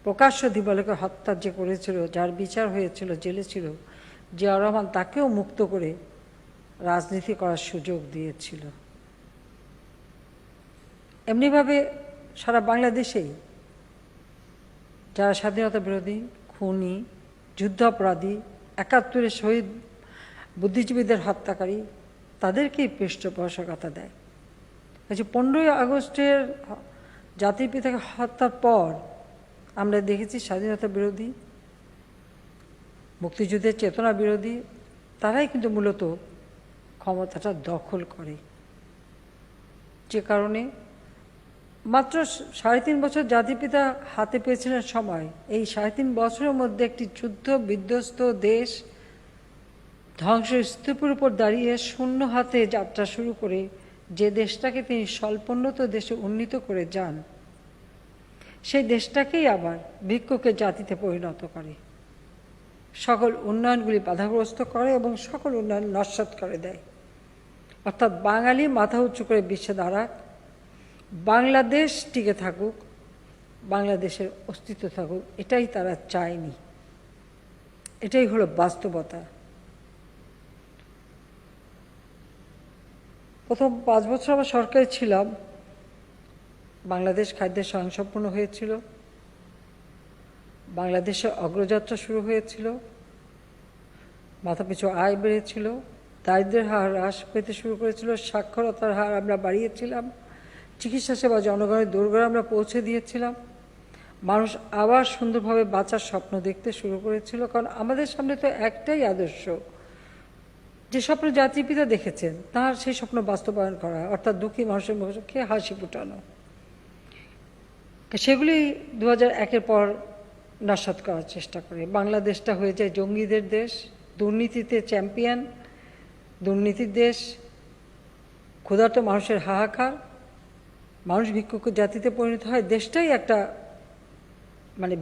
প্রকাশ্য দিবালোকে হত্যা যে করেছিল, যার বিচার হয়েছিল, জেলে ছিল, জিয়াউর রহমান তাকেও মুক্ত করে রাজনীতি করার সুযোগ দিয়েছিল। এমনিভাবে সারা বাংলাদেশেই যারা স্বাধীনতা বিরোধী, খুনি, যুদ্ধাপরাধী, ৭১-এর শহীদ বুদ্ধিজীবীদের হত্যাকারী, তাদেরকেই পৃষ্ঠপোষকতা দেয়। 15ই আগস্টের জাতির পিতাকে হত্যার পর আমরা দেখেছি স্বাধীনতা বিরোধী, মুক্তিযুদ্ধের চেতনা বিরোধী, তারাই কিন্তু মূলত ক্ষমতাটা দখল করে। যে কারণে মাত্র 3.5 বছর জাতির পিতা হাতে পেয়েছিলেন সময়, এই 3.5 বছরের মধ্যে একটি যুদ্ধ বিধ্বস্ত দেশ ধ্বংসস্তূপের উপর দাঁড়িয়ে শূন্য হাতে যাত্রা শুরু করে যে দেশটাকে তিনি স্বল্পোন্নত দেশে উন্নীত করে যান, সেই দেশটাকেই আবার ভিক্ষুকের জাতিতে পরিণত করে, সকল উন্নয়নগুলি বাধাগ্রস্ত করে এবং সকল উন্নয়ন নস্যাৎ করে দেয়। অর্থাৎ বাঙালি মাথা উঁচু করে বিশ্বে দাঁড়াক, বাংলাদেশ টিকে থাকুক, বাংলাদেশের অস্তিত্ব থাকুক, এটাই তারা চায়নি। এটাই হলো বাস্তবতা। প্রথম 5 বছর আমরা সরকারে ছিলাম, বাংলাদেশ খাদ্যের স্বয়ংসম্পূর্ণ হয়েছিল, বাংলাদেশের অগ্রযাত্রা শুরু হয়েছিল, মাথাপিছু আয় বেড়েছিল, দারিদ্র্যের হার হ্রাস পেতে শুরু করেছিল, সাক্ষরতার হার আমরা বাড়িয়েছিলাম, চিকিৎসা সেবা জনগণের দুর্গড়ে আমরা পৌঁছে দিয়েছিলাম, মানুষ আবার সুন্দরভাবে বাঁচার স্বপ্ন দেখতে শুরু করেছিল। কারণ আমাদের সামনে তো একটাই আদর্শ, যে স্বপ্ন জাতির পিতা দেখেছেন তার সেই স্বপ্ন বাস্তবায়ন করা, অর্থাৎ দুঃখী মানুষের মুখে হাসি ফুটানো। সেগুলি 2001-এর পর নস্যাৎ করার চেষ্টা করে। বাংলাদেশটা হয়ে যায় জঙ্গিদের দেশ, দুর্নীতিতে চ্যাম্পিয়ন, দুর্নীতির দেশ, ক্ষুধার্ত মানুষের হাহাকার, মানুষ ভিক্ষুক জাতিতে পরিণত হয়, দেশটাই একটা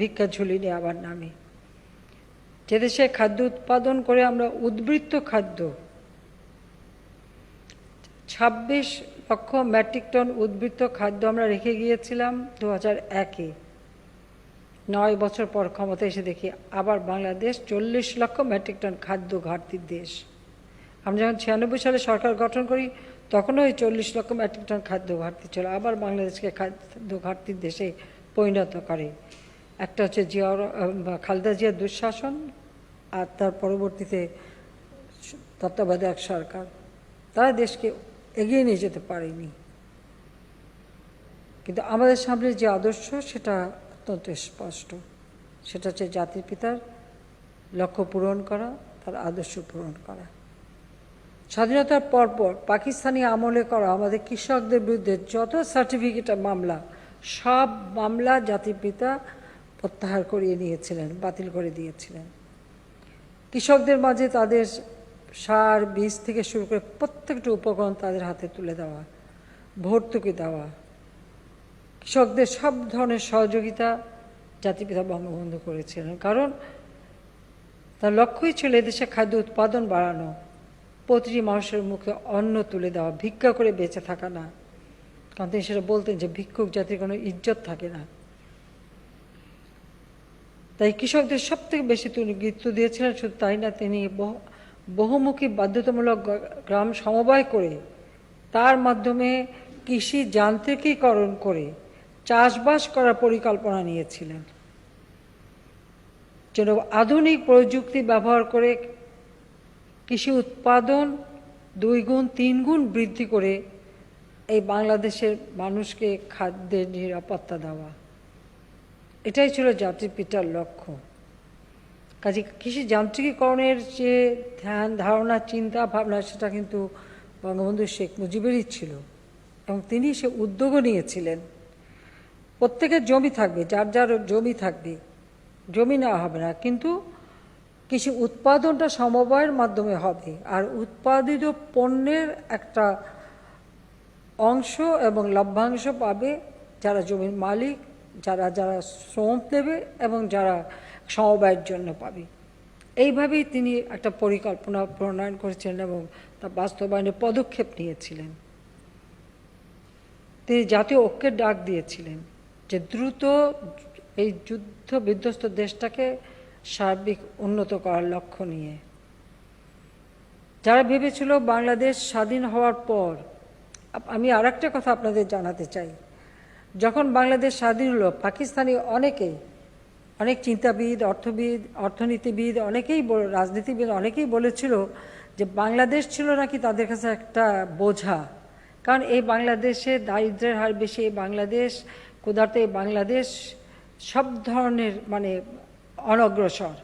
ভিক্ষার ঝুলি নিয়ে আবার নামে। যে দেশে খাদ্য উৎপাদন করে আমরা উদ্বৃত্ত খাদ্য 26 লক্ষ মেট্রিক টন উদ্বৃত্ত খাদ্য আমরা রেখে গিয়েছিলাম 2001-এ। 9 বছর পর ক্ষমতা এসে দেখি আবার বাংলাদেশ 40 লক্ষ মেট্রিক টন খাদ্য ঘাটতির দেশ। আমরা যখন 96 সালে সরকার গঠন করি তখনও ওই 40 লক্ষ মেট্রিক টন খাদ্য ঘাটতি ছিল। আবার বাংলাদেশকে খাদ্য ঘাটতির দেশে পরিণত করে। একটা হচ্ছে খালেদা জিয়ার দুঃশাসন, আর তার পরবর্তীতে তত্ত্বাবধায়ক সরকার, তারা দেশকে এগিয়ে নিয়ে যেতে পারেনি। কিন্তু আমাদের সামনে যে আদর্শ সেটা অত্যন্ত স্পষ্ট, সেটা হচ্ছে জাতির পিতার লক্ষ্য পূরণ করা, তার আদর্শ পূরণ করা। স্বাধীনতার পরপর পাকিস্তানি আমলে করা আমাদের কৃষকদের বিরুদ্ধে যত সার্টিফিকেট মামলা, সব মামলা জাতির পিতা প্রত্যাহার করিয়ে নিয়েছিলেন, বাতিল করে দিয়েছিলেন। কৃষকদের মাঝে তাদের সার, বীজ থেকে শুরু করে প্রত্যেকটা উপকরণ তাদের হাতে তুলে দেওয়া, ভর্তুকি দেওয়া, কৃষকদের সব ধরনের সহযোগিতা জাতিপিতা বঙ্গবন্ধু করেছিলেন। কারণ তার লক্ষ্যই ছিল এদেশে খাদ্য উৎপাদন বাড়ানো, প্রতিটি মানুষের মুখে অন্ন তুলে দেওয়া, ভিক্ষা করে বেঁচে থাকা না। কারণ তিনি সেটা বলতেন যে ভিক্ষুক জাতির কোনো ইজ্জত থাকে না। তাই কৃষকদের সব থেকে বেশি তিনি গুরুত্ব দিয়েছিলেন। শুধু তাই না, তিনি বহুমুখী বাধ্যতামূলক গ্রাম সমবায় করে তার মাধ্যমে কৃষি যান্ত্রিকীকরণ করে চাষবাস করার পরিকল্পনা নিয়েছিলেন, যেন আধুনিক প্রযুক্তি ব্যবহার করে কৃষি উৎপাদন 2 গুণ 3 গুণ বৃদ্ধি করে এই বাংলাদেশের মানুষকে খাদ্যের নিরাপত্তা দেওয়া। এটাই ছিল জাতির পিতার লক্ষ্য। কাজে কৃষি যান্ত্রিকীকরণের যে ধ্যান ধারণা, চিন্তা ভাবনা, সেটা কিন্তু বঙ্গবন্ধু শেখ মুজিবেরই ছিল এবং তিনি সে উদ্যোগও নিয়েছিলেন। প্রত্যেকের জমি থাকবে, যার যার জমি থাকবে, জমি নেওয়া হবে না, কিন্তু কৃষি উৎপাদনটা সমবায়ের মাধ্যমে হবে, আর উৎপাদিত পণ্যের একটা অংশ এবং লভ্যাংশ পাবে যারা জমির মালিক, যারা যারা শ্রম দেবে এবং যারা সমবায়ের জন্য পাবে। এইভাবেই তিনি একটা পরিকল্পনা প্রণয়ন করেছিলেন এবং তা বাস্তবায়নে পদক্ষেপ নিয়েছিলেন। তিনি জাতীয় ঐক্যের ডাক দিয়েছিলেন যে দ্রুত এই যুদ্ধ বিধ্বস্ত দেশটাকে সার্বিক উন্নত করার লক্ষ্য নিয়ে। যারা ভেবেছিল বাংলাদেশ স্বাধীন হওয়ার পর, আমি আর একটা কথা আপনাদের জানাতে চাই, যখন বাংলাদেশ স্বাধীন হলো পাকিস্তানি অনেক চিন্তাবিদ, অর্থনীতিবিদ, রাজনীতিবিদ অনেকেই বলেছিল যে বাংলাদেশ ছিল নাকি তাদের কাছে একটা বোঝা, কারণ এই বাংলাদেশে দারিদ্র্যের হার বেশি, এই বাংলাদেশ ক্ষুধার্ত, এই বাংলাদেশ সব ধরনের অনগ্রসর,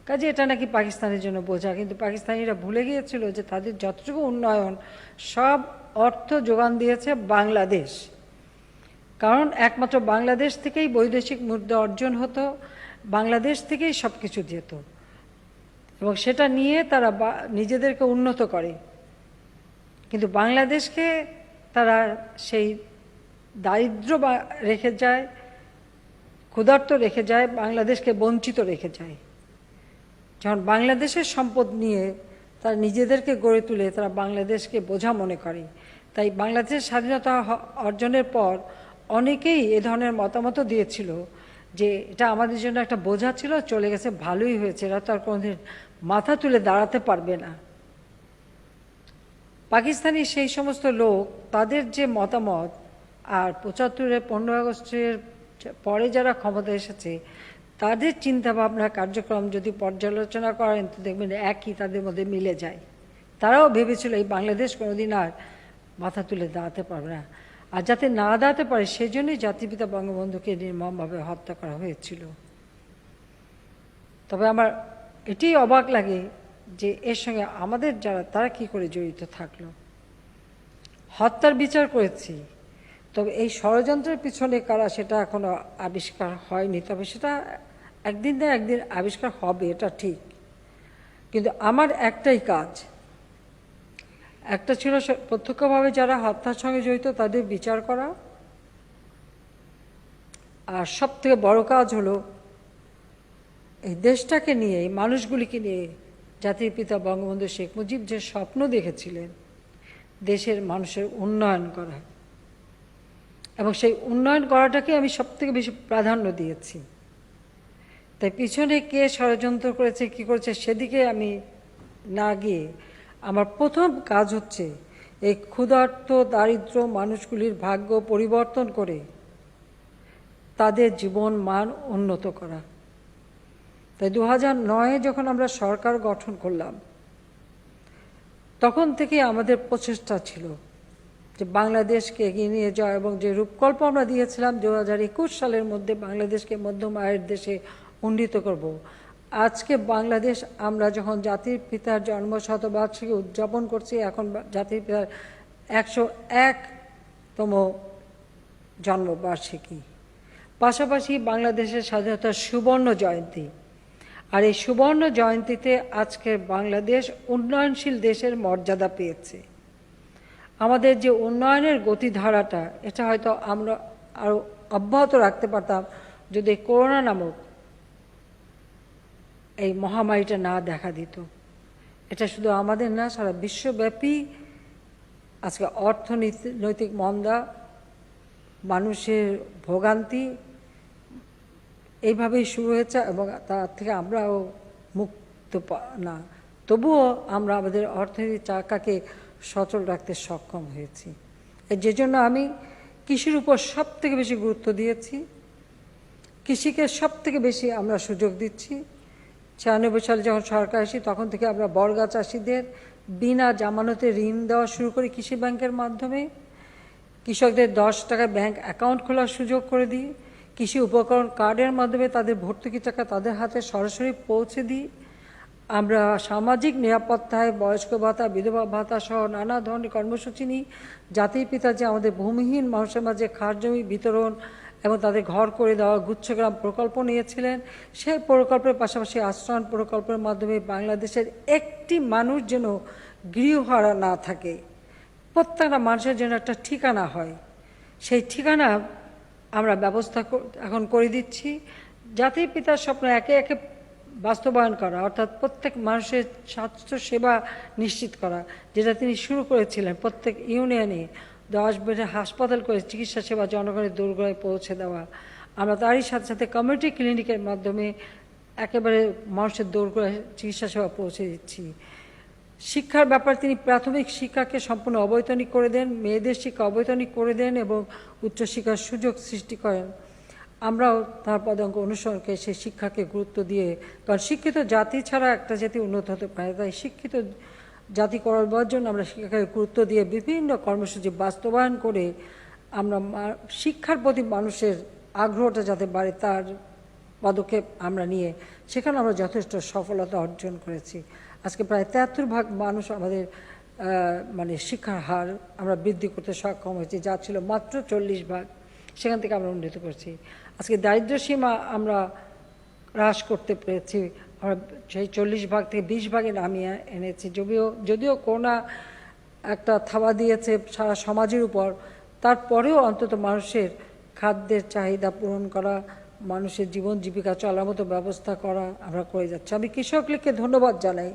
কাজে এটা নাকি পাকিস্তানের জন্য বোঝা। কিন্তু পাকিস্তানিরা ভুলে গিয়েছিল যে তাদের যতটুকু উন্নয়ন সব অর্থ যোগান দিয়েছে বাংলাদেশ, কারণ একমাত্র বাংলাদেশ থেকেই বৈদেশিক মুদ্রা অর্জন হতো, বাংলাদেশ থেকেই সব কিছু যেত এবং সেটা নিয়ে তারা নিজেদেরকে উন্নত করে। কিন্তু বাংলাদেশকে তারা সেই দারিদ্র রেখে যায়, ক্ষুধার্ত রেখে যায়, বাংলাদেশকে বঞ্চিত রেখে যায়। যখন বাংলাদেশের সম্পদ নিয়ে তারা নিজেদেরকে গড়ে তুলে তারা বাংলাদেশকে বোঝা মনে করে। তাই বাংলাদেশের স্বাধীনতা অর্জনের পর অনেকেই এ ধরনের মতামত দিয়েছিল যে এটা আমাদের জন্য একটা বোঝা ছিল, চলে গেছে, ভালোই হয়েছে, এরা তো আর কোনোদিন মাথা তুলে দাঁড়াতে পারবে না। পাকিস্তানি সেই সমস্ত লোক তাদের যে মতামত, আর ৭৫-এর ১৫ আগস্টের পরে যারা ক্ষমতা এসেছে তাদের চিন্তাভাবনা কার্যক্রম যদি পর্যালোচনা করেন তো দেখবেন একই, তাদের মধ্যে মিলে যায়। তারাও ভেবেছিল এই বাংলাদেশ কোনোদিন আর মাথা তুলে দাঁড়াতে পারবে না, আর যাতে না দাঁড়াতে পারে সেজন্যই জাতিপিতা বঙ্গবন্ধুকে নির্মমভাবে হত্যা করা হয়েছিল। তবে আমার এটাই অবাক লাগে যে এর সঙ্গে আমাদের যারা তারা কি করে জড়িত থাকলো। হত্যার বিচার করেছি, তবে এই ষড়যন্ত্রের পিছনে কারা সেটা এখনো আবিষ্কার হয়নি, তবে সেটা একদিন না একদিন আবিষ্কার হবে, এটা ঠিক। কিন্তু আমার একটাই কাজ, একটা ছিল প্রত্যক্ষভাবে যারা হত্যার সঙ্গে জড়িত তাদের বিচার করা, আর সব থেকে বড় কাজ হলো এই দেশটাকে নিয়ে, এই মানুষগুলিকে নিয়ে জাতির পিতা বঙ্গবন্ধু শেখ মুজিব যে স্বপ্ন দেখেছিলেন দেশের মানুষের উন্নয়ন করা, এবং সেই উন্নয়ন করাটাকে আমি সব থেকে বেশি প্রাধান্য দিয়েছি। তাই পিছনে কে ষড়যন্ত্র করেছে, কি করেছে সেদিকে আমি না গিয়ে আমার প্রথম কাজ হচ্ছে এই ক্ষুধার্ত দারিদ্র মানুষগুলির ভাগ্য পরিবর্তন করে তাদের জীবন মান উন্নত করা। তাই 2009-এ যখন আমরা সরকার গঠন করলাম তখন থেকে আমাদের প্রচেষ্টা ছিল যে বাংলাদেশকে এগিয়ে নিয়ে যাওয়া, এবং যে রূপকল্প আমরা দিয়েছিলাম 2021 সালের মধ্যে বাংলাদেশকে মধ্যম আয়ের দেশে উন্নীত করব। আজকে বাংলাদেশ আমরা যখন জাতির পিতার জন্মশতবার্ষিকী উদযাপন করছি, এখন জাতির পিতার 101তম জন্মবার্ষিকী, পাশাপাশি বাংলাদেশের স্বাধীনতার সুবর্ণ জয়ন্তী। আর এই সুবর্ণ জয়ন্তীতে আজকে বাংলাদেশ উন্নয়নশীল দেশের মর্যাদা পেয়েছে। আমাদের যে উন্নয়নের গতিধারাটা, এটা হয়তো আমরা আরও অব্যাহত রাখতে পারতাম যদি করোনা নামক এই মহামারীটা না দেখা দিত। এটা শুধু আমাদের না, সারা বিশ্বব্যাপী আজকে অর্থনৈতিক মন্দা, মানুষের ভোগান্তি এইভাবেই শুরু হয়েছে, এবং তার থেকে আমরাও মুক্ত না। তবুও আমরা আমাদের অর্থনৈতিক চাকাকে সচল রাখতে সক্ষম হয়েছি। যে জন্য আমি কৃষির উপর সব থেকে বেশি গুরুত্ব দিয়েছি, কৃষিকে সব থেকে বেশি আমরা সুযোগ দিচ্ছি। 96 সালে যখন সরকার আসি তখন থেকে আমরা বর্গা চাষিদের বিনা জামানতে ঋণ দেওয়া শুরু করি কৃষি ব্যাংকের মাধ্যমে। কৃষকদের 10 টাকা ব্যাংক অ্যাকাউন্ট খোলার সুযোগ করে দিই। কৃষি উপকরণ কার্ডের মাধ্যমে তাদের ভর্তুকি টাকা তাদের হাতে সরাসরি পৌঁছে দিই। আমরা সামাজিক নিরাপত্তায় বয়স্ক ভাতা, বিধবা ভাতা সহ নানা ধরনের কর্মসূচি নিই। জাতির পিতা যে আমাদের ভূমিহীন মানুষের মাঝে খাস জমি বিতরণ এবং তাদের ঘর করে দেওয়া গুচ্ছগ্রাম প্রকল্প নিয়েছিলেন, সেই প্রকল্পের পাশাপাশি আশ্রয়ণ প্রকল্পের মাধ্যমে বাংলাদেশের একটি মানুষ যেন গৃহহারা না থাকে, প্রত্যেকটা মানুষের জন্য একটা ঠিকানা হয়, সেই ঠিকানা আমরা ব্যবস্থা এখন করে দিচ্ছি। জাতির পিতার স্বপ্ন একে একে বাস্তবায়ন করা, অর্থাৎ প্রত্যেক মানুষের স্বাস্থ্য সেবা নিশ্চিত করা, যেটা তিনি শুরু করেছিলেন। প্রত্যেক ইউনিয়নে 10 বেডের হাসপাতাল করে চিকিৎসা সেবা জনগণের দোরগোড়ায় পৌঁছে দেওয়া। আমরা তারই সাথে সাথে কমিউনিটি ক্লিনিকের মাধ্যমে একেবারে মানুষের দোরগোড়ায় চিকিৎসা সেবা পৌঁছে দিচ্ছি। শিক্ষার ব্যাপারে তিনি প্রাথমিক শিক্ষাকে সম্পূর্ণ অবৈতনিক করে দেন, মেয়েদের শিক্ষা অবৈতনিক করে দেন এবং উচ্চশিক্ষার সুযোগ সৃষ্টি করেন। আমরাও তার পদাঙ্ক অনুসরণকে সেই শিক্ষাকে গুরুত্ব দিয়ে, কারণ শিক্ষিত জাতি ছাড়া একটা জাতি উন্নত হতে পারে, তাই শিক্ষিত জাতি করার জন্য আমরা শিক্ষাকে গুরুত্ব দিয়ে বিভিন্ন কর্মসূচি বাস্তবায়ন করে আমরা শিক্ষার প্রতি মানুষের আগ্রহটা যাতে বাড়ে তার পদক্ষেপ আমরা নিয়ে সেখানে আমরা যথেষ্ট সফলতা অর্জন করেছি। আজকে প্রায় 73% মানুষ আমাদের মানে শিক্ষার হার আমরা বৃদ্ধি করতে সক্ষম হয়েছি, যা ছিল মাত্র 40%। সেখান থেকে আমরা উন্নত করছি। আজকে দারিদ্র্য সীমা আমরা হ্রাস করতে পেরেছি, আমরা সেই 40% থেকে 20% নামিয়ে এনেছি। যদিও করোনা একটা থাবা দিয়েছে সারা সমাজের উপর, তারপরেও অন্তত মানুষের খাদ্যের চাহিদা পূরণ করা, মানুষের জীবন জীবিকা চলার মতো ব্যবস্থা করা আমরা করে যাচ্ছি। আমি কৃষক লীগকে ধন্যবাদ জানাই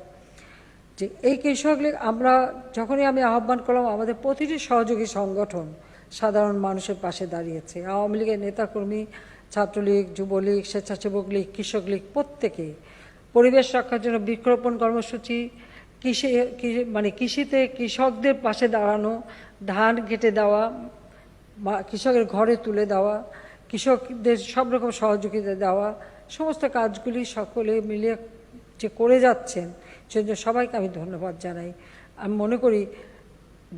যে এই কৃষক লীগ আমরা যখনই আমি আহ্বান করলাম, আমাদের প্রতিটি সহযোগী সংগঠন সাধারণ মানুষের পাশে দাঁড়িয়েছে। আওয়ামী লীগের নেতাকর্মী, ছাত্রলীগ, যুবলীগ, স্বেচ্ছাসেবক লীগ, কৃষক লীগ প্রত্যেকে পরিবেশ রক্ষার জন্য বৃক্ষরোপণ কর্মসূচি, কৃষিতে কৃষকদের পাশে দাঁড়ানো, ধান কেটে দেওয়া, কৃষকের ঘরে তুলে দেওয়া, কৃষকদের সব রকম সহযোগিতা দেওয়া, সমস্ত কাজগুলি সকলে মিলিয়ে যে করে যাচ্ছেন সেজন্য সবাইকে আমি ধন্যবাদ জানাই। আমি মনে করি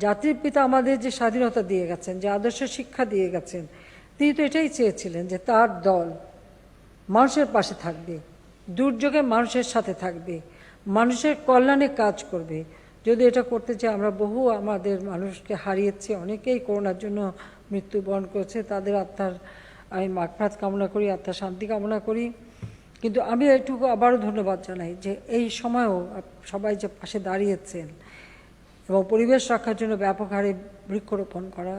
জাতির পিতা আমাদের যে স্বাধীনতা দিয়ে গেছেন, যে আদর্শ শিক্ষা দিয়ে গেছেন, তিনি তো এটাই চেয়েছিলেন যে তার দল মানুষের পাশে থাকবে, দুর্যোগে মানুষের সাথে থাকবে, মানুষের কল্যাণে কাজ করবে। যদি এটা করতে চাই, আমরা বহু আমাদের মানুষকে হারিয়েছি, অনেকেই করোনার জন্য মৃত্যুবরণ করেছে, তাদের আত্মার আমি মাগফিরাত কামনা করি, আত্মার শান্তি কামনা করি। কিন্তু আমি এটুকু আবারও ধন্যবাদ জানাই যে এই সময়ও সবাই যে পাশে দাঁড়িয়েছেন এবং পরিবেশ রক্ষার জন্য ব্যাপক হারে বৃক্ষরোপণ করা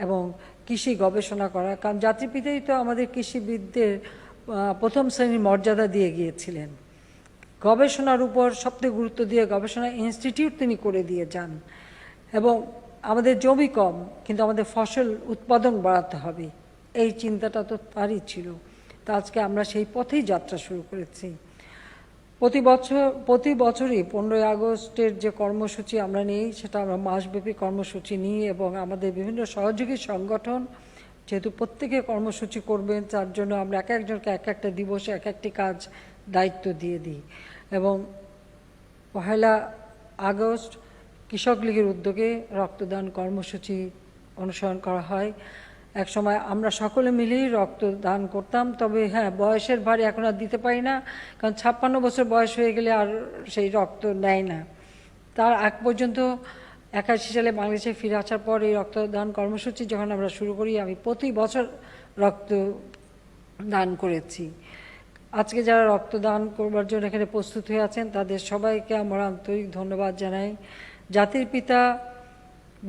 এবং কৃষি গবেষণা করা। কারণ জাতির পিতাই তো আমাদের কৃষিবিদদের প্রথম শ্রেণীর মর্যাদা দিয়ে গিয়েছিলেন। গবেষণার উপর সবথেকে গুরুত্ব দিয়ে গবেষণা ইনস্টিটিউট তিনি করে দিয়ে যান এবং আমাদের জমি কম কিন্তু আমাদের ফসল উৎপাদন বাড়াতে হবে, এই চিন্তাটা তো তারই ছিল। তা আজকে আমরা সেই পথেই যাত্রা শুরু করেছি। প্রতি বছরই 15ই আগস্টের যে কর্মসূচি আমরা নিই, সেটা আমরা মাসব্যাপী কর্মসূচি নিই এবং আমাদের বিভিন্ন সহযোগী সংগঠন যেহেতু প্রত্যেকে কর্মসূচি করবেন, তার জন্য আমরা এক একজনকে এক একটা দিবসে এক একটি কাজ দায়িত্ব দিয়ে দিই। এবং 1 আগস্ট কৃষক লীগের উদ্যোগে রক্তদান কর্মসূচি অনুসরণ করা হয়। এক সময় আমরা সকলে মিলেই রক্তদান করতাম, তবে হ্যাঁ, বয়সের ভারে এখন আর দিতে পারি না, কারণ 56 বছর বয়স হয়ে গেলে আর সেই রক্ত নেয় না। তার আগ পর্যন্ত 81 সালে বাংলাদেশে ফিরে আসার পর এই রক্তদান কর্মসূচি যখন আমরা শুরু করি, আমি প্রতি বছর রক্তদান করেছি। আজকে যারা রক্তদান করবার জন্য এখানে প্রস্তুত হয়ে আছেন, তাদের সবাইকে আমরা আন্তরিক ধন্যবাদ জানাই। জাতির পিতা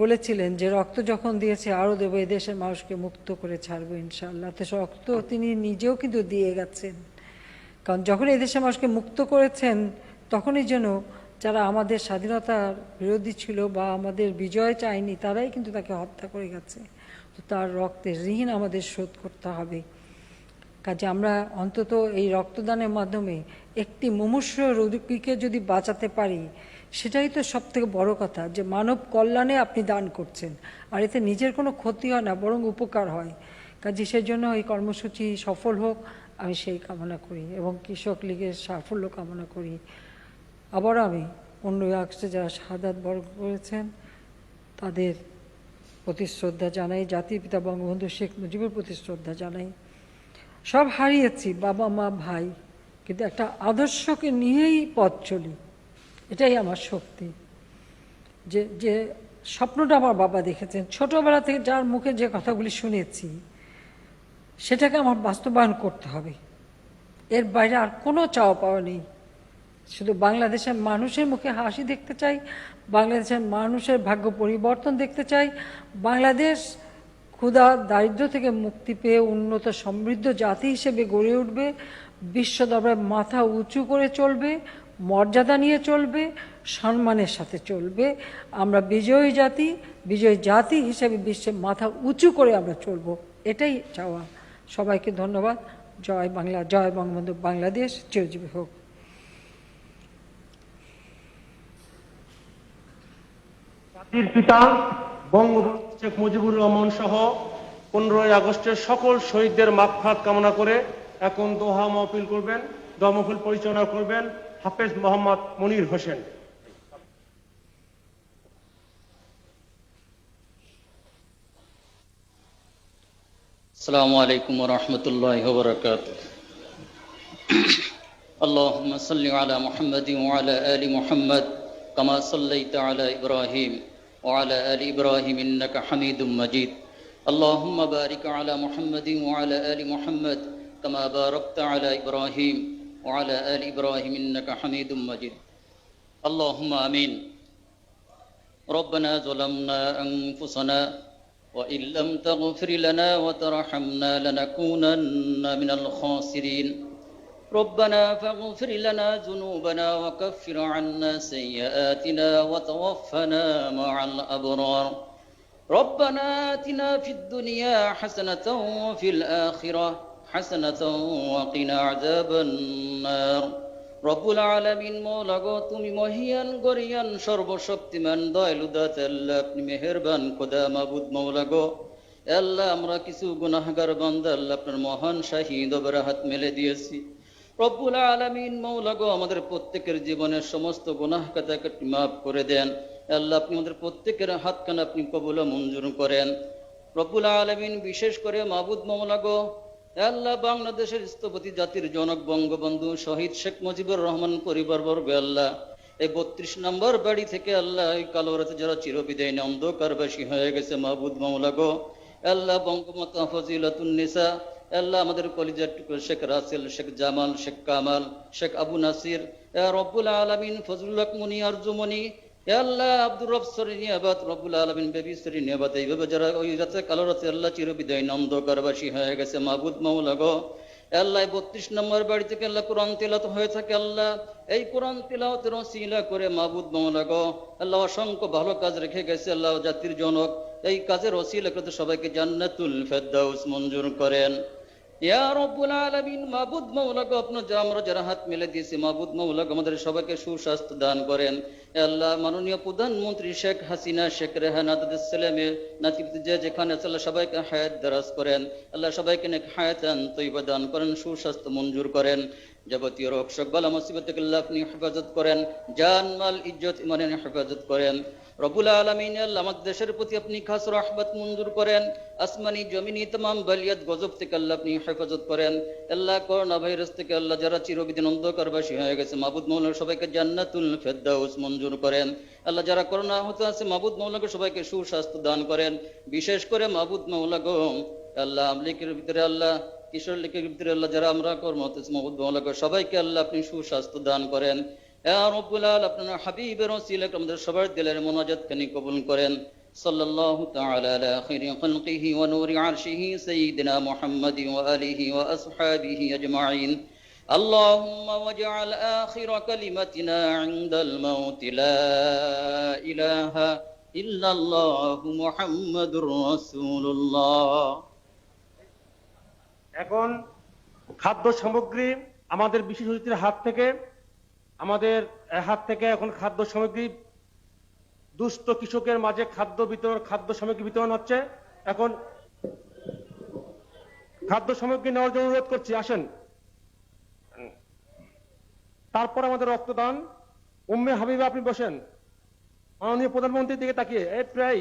বলেছিলেন যে রক্ত যখন দিয়েছে আরও দেবো, এই দেশের মানুষকে মুক্ত করে ছাড়বো ইনশাআল্লাহ। তো রক্ত তিনি নিজেও কিন্তু দিয়ে গেছেন, কারণ যখন এই দেশের মানুষকে মুক্ত করেছেন তখনই যেন যারা আমাদের স্বাধীনতার বিরোধী ছিল বা আমাদের বিজয় চায়নি, তারাই কিন্তু তাকে হত্যা করে গেছে। তো তার রক্তের ঋণ আমাদের শোধ করতে হবে। কাজে আমরা অন্তত এই রক্তদানের মাধ্যমে একটি মুমূর্ষ রোগীকে যদি বাঁচাতে পারি, সেটাই তো সবথেকে বড় কথা, যে মানব কল্যাণে আপনি দান করছেন, আর এতে নিজের কোনো ক্ষতি হয় না, বরং উপকার হয়। কাজে সেই জন্য এই কর্মসূচি সফল হোক, আমি সেই কামনা করি এবং কৃষক লীগের সাফল্য কামনা করি। আবার আমি 15ই আগস্টে যারা শাহাদাত বরণ করেছেন তাদের প্রতি শ্রদ্ধা জানাই, জাতির পিতা বঙ্গবন্ধু শেখ মুজিবের প্রতি শ্রদ্ধা জানাই। সব হারিয়েছি, বাবা মা ভাই, কিন্তু একটা আদর্শকে নিয়েই পথ চলি, এটাই আমার শক্তি। যে স্বপ্নটা আমার বাবা দেখেছেন, ছোটবেলা থেকে যার মুখে যে কথাগুলি শুনেছি সেটাকে আমার বাস্তবায়ন করতে হবে। এর বাইরে আর কোনো চাওয়া পাওয়া নেই। শুধু বাংলাদেশের মানুষের মুখে হাসি দেখতে চাই, বাংলাদেশের মানুষের ভাগ্য পরিবর্তন দেখতে চাই, বাংলাদেশ ক্ষুধা দারিদ্র্য থেকে মুক্তি পেয়ে উন্নত সমৃদ্ধ জাতি হিসেবে গড়ে উঠবে, বিশ্ব দরবারে মাথা উঁচু করে চলবে, মর্যাদা নিয়ে চলবে, সম্মানের সাথে চলবে। আমরা বিজয়ী জাতি হিসেবে বিশ্বে মাথা উঁচু করে আমরা চলব, এটাই চাওয়া। সবাইকে ধন্যবাদ। জয় বাংলা, জয় বঙ্গবন্ধু, বাংলাদেশ চিরজীবী হোক। জাতির পিতা বঙ্গবন্ধু শেখ মুজিবুর রহমান সহ 15ই আগস্টের সকল শহীদদের মাগফিরাত কামনা করে এখন দোহা মাহফিল করবেন, দোহা মাহফিল পরিচালনা করবেন হাফেজ মোহাম্মদ মনির হোসেন। السلام عليكم ورحمة الله وبركاته. اللهم صل على محمد وعلى آل محمد كما صليت على إبراهيم وعلى آل إبراهيم إنك حميد مجيد. اللهم بارك على محمد وعلى آل محمد كما باركت على إبراهيم وعلى آل إبراهيم إنك حميد مجيد. اللهم آمين. ربنا ظلمنا أنفسنا وإن لم تغفر لنا وترحمنا لنكونن من الخاسرين. ربنا فاغفر لنا ذنوبنا وكفر عنا سيئاتنا وتوفنا مع الأبرار. ربنا آتنا في الدنيا حسنة وفي الآخرة حسنة وقنا عذاب النار. রব্বুল আলামিন মওলা গো, তুমি মহিয়ান গরিয়ান সর্বশক্তিমান দয়ালু দাতা আল্লাহ, আপনি মেহেরবান খোদা মাবুদ মওলা গো। আল্লাহ আমরা কিছু গুনাহগার বান্দা আল্লাহ আপনার মহান শাহী দরবারে হাত মেলে দিয়েছি। রব্বুল আলামিন মওলা গো, আমাদের প্রত্যেকের জীবনের সমস্ত গুনাহ কাটাকাটি মাফ করে দেন আল্লাহ। আপনি আমাদের প্রত্যেকের হাতখানা আপনি কবুল ও মঞ্জুর করেন রব্বুল আলামিন। বিশেষ করে মাবুদ মওলা গো আল্লাহ, বাংলাদেশের স্থপতি জাতির জনক বঙ্গবন্ধু শহীদ শেখ মুজিবুর রহমান পরিবারবর্গ আল্লাহ, এই 32 নম্বর বাড়ি থেকে আল্লাহ এই কালো রাতে যারা চিরবিদায় অন্ধকারবাসী হয়ে গেছে মাবুদ মাওলা গো আল্লাহ, বঙ্গমাতা ফজিলাতুন নিসা আল্লাহ, আমাদের কলিজার টুকরো শেখ রাসেল, শেখ জামাল, শেখ কামাল, শেখ আবু নাসির, রব্বুল আলামিন ফজলুল হক মুনি, আরজুমনি আল্লাহ, আব্দুর রব সরিনিয়াবাদ, রব্বুল আলামিন বেবি সরিনিয়াবাদ, এইভাবে যারা ওই রাতে কালো রাতে আল্লাহ চিরবিদায় অন্ধকারবাসী হয়ে গেছে মাবুদ মাওলা গো আল্লাহ, 32 নম্বর বাড়ি থেকে আল্লাহ কোরআন তিলাওয়াত হয়ে থাকে আল্লাহ, এই কোরআন তিলাওয়াতের ওসিলা করে মাবুদ মাওলা গো আল্লাহ অসংখ্য ভালো কাজ রেখে গেছে আল্লাহ জাতির জনক, এই কাজের ওসিলা করে সবাইকে জান্নাতুল ফেরদাউস মঞ্জুর করেন ইয়া রব্বুল আলামিন। মাবুদ মাওলা গো, আপনার আমরা যারা হাত মেলে দিয়েছি মাবুদ মাওলা গো আমাদের সবাইকে সুস্বাস্থ্য দান করেন আল্লাহ। মাননীয় প্রধানমন্ত্রী শেখ হাসিনা, শেখ রেহানা সালামের নাতিপুতি যে যেখানে আছে আল্লাহ সবাইকে হায়াত দারাজ করেন আল্লাহ, সবাইকে নেক হায়াতান তৈয়বা দান করেন, সুস্বাস্থ্য মঞ্জুর করেন, যাবতীয় রোগ শোক বালা মুসিবত থেকে আল্লাহ আপনি হেফাজত করেন, জান মাল ইজ্জত ইমানের হেফাজত করেন রব্বুল আলামিন। আল্লাহ আমাদের দেশের প্রতি আপনি খাস রহমত মঞ্জুর করেন, আসমানি জমিনি तमाम বালিয়াত গজব থেকে আল্লাহ আপনি হেফাজত করেন আল্লাহ। করোনা ভাইরাস থেকে আল্লাহ যারা চিরবিদিন অন্ধকারবাসী হয়ে গেছে মাবুদ মাওলা সবাইকে জান্নাতুল ফেরদাউস মঞ্জুর করেন আল্লাহ। যারা করোনা হতে আছে মাবুদ মাওলাকে সবাইকে সুস্বাস্থ্য দান করেন, বিশেষ করে মাবুদ মাওলা গো আল্লাহ আমলিকের ভিতরে আল্লাহ, কিশোর লীগের ভিতরে আল্লাহ যারা আমরা কর্ম হতে মাবুদ মাওলা গো সবাইকে আল্লাহ আপনি সুস্বাস্থ্য দান করেন ইয়া রব্বুল আলামিন। আপনার হাবিবের ওসিলায় আমাদের সবার দিলের মুনাজাত খানি কবুল করেন। সাল্লাল্লাহু তাআলা আলা খাইরি খালকিহি ওয়া নূরি আরশিহি সাইয়্যিদিনা মুহাম্মাদি ওয়া আলিহি ওয়া আসহাবিহি আজমাইন। আল্লাহুম্মা ওয়াজআল আখিরা কালিমাতিনা ইনদাল মাউত লা ইলাহা ইল্লাল্লাহু মুহাম্মাদুর রাসূলুল্লাহ। এখন খাদ্য সামগ্রী আমাদের বিশেষ অতিথির হাত থেকে এখন খাদ্য সামগ্রী দুস্থ কৃষকের মাঝে খাদ্য সামগ্রী বিতরণ হচ্ছে। এখন খাদ্য সামগ্রী নেওয়ার জন্য অনুরোধ করছি, আসেন। তারপর আমাদের রক্তদান। উম্মে হাবিবা আপনি বসেন, মাননীয় প্রধানমন্ত্রীর দিকে তাকিয়ে প্রায়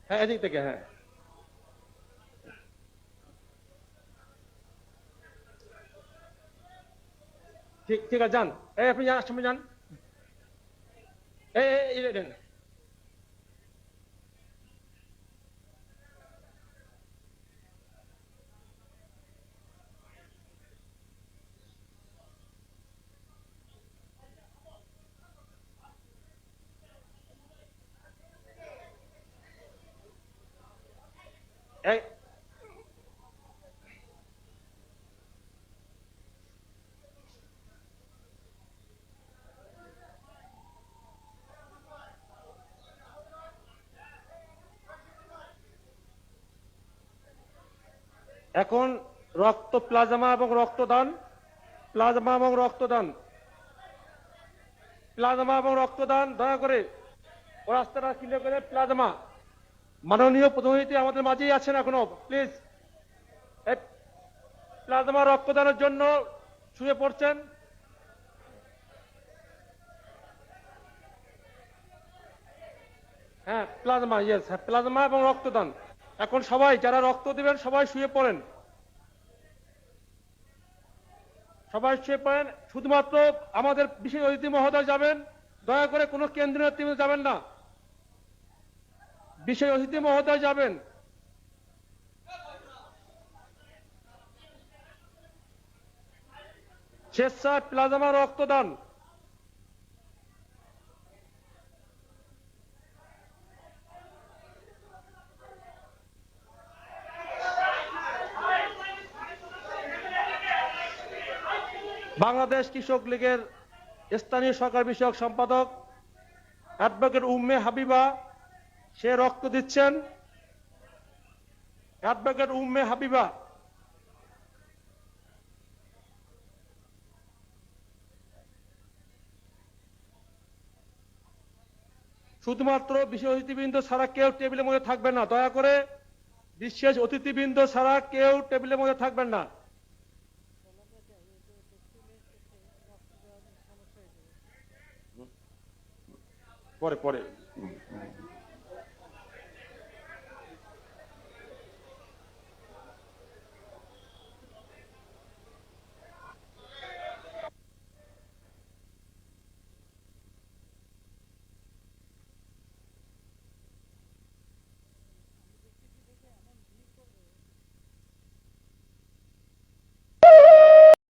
হ্যাঁ এদিক থেকে হ্যাঁ ঠিক আছে, যান আপনি যান, সামনে যান। এখন রক্ত প্লাজমা এবং রক্তদান, প্লাজমা এবং রক্তদান, প্লাজমা এবং রক্তদান। দয়া করে ও রাস্তাটা ক্লিয়ার করে প্লাজমা। মাননীয় প্রতিনিধি আমাদের মাঝেই আছেন এখনো, প্লিজ প্লাজমা রক্তদানের জন্য শুয়ে পড়ছেন। হ্যাঁ প্লাজমা, ইয়েস, হ্যাঁ প্লাজমা এবং রক্তদান। এখন সবাই যারা রক্ত দিবেন সবাই শুয়ে পড়েন, সবাই শুয়ে পড়েন। শুধুমাত্র আমাদের বিশেষ অতিথি মহোদয় যাবেন, দয়া করে কোনো কেন্দ্রীয় নেতৃত্ব যাবেন না, বিশেষ অতিথি মহোদয় যাবেন। স্বেচ্ছায় প্লাজমা রক্তদান। বাংলাদেশ কৃষক লীগের স্থানীয় সরকার বিষয়ক সম্পাদক অ্যাডভোকেট উম্মে হাবিবা, সে রক্ত দিচ্ছেন। অ্যাডভোকেট উম্মে হাবিবা। শুধুমাত্র বিশেষ অতিথিবৃন্দ ছাড়া কেউ টেবিলের মধ্যে থাকবেন না, দয়া করে বিশেষ অতিথিবৃন্দ ছাড়া কেউ টেবিলের মধ্যে থাকবেন না। পরে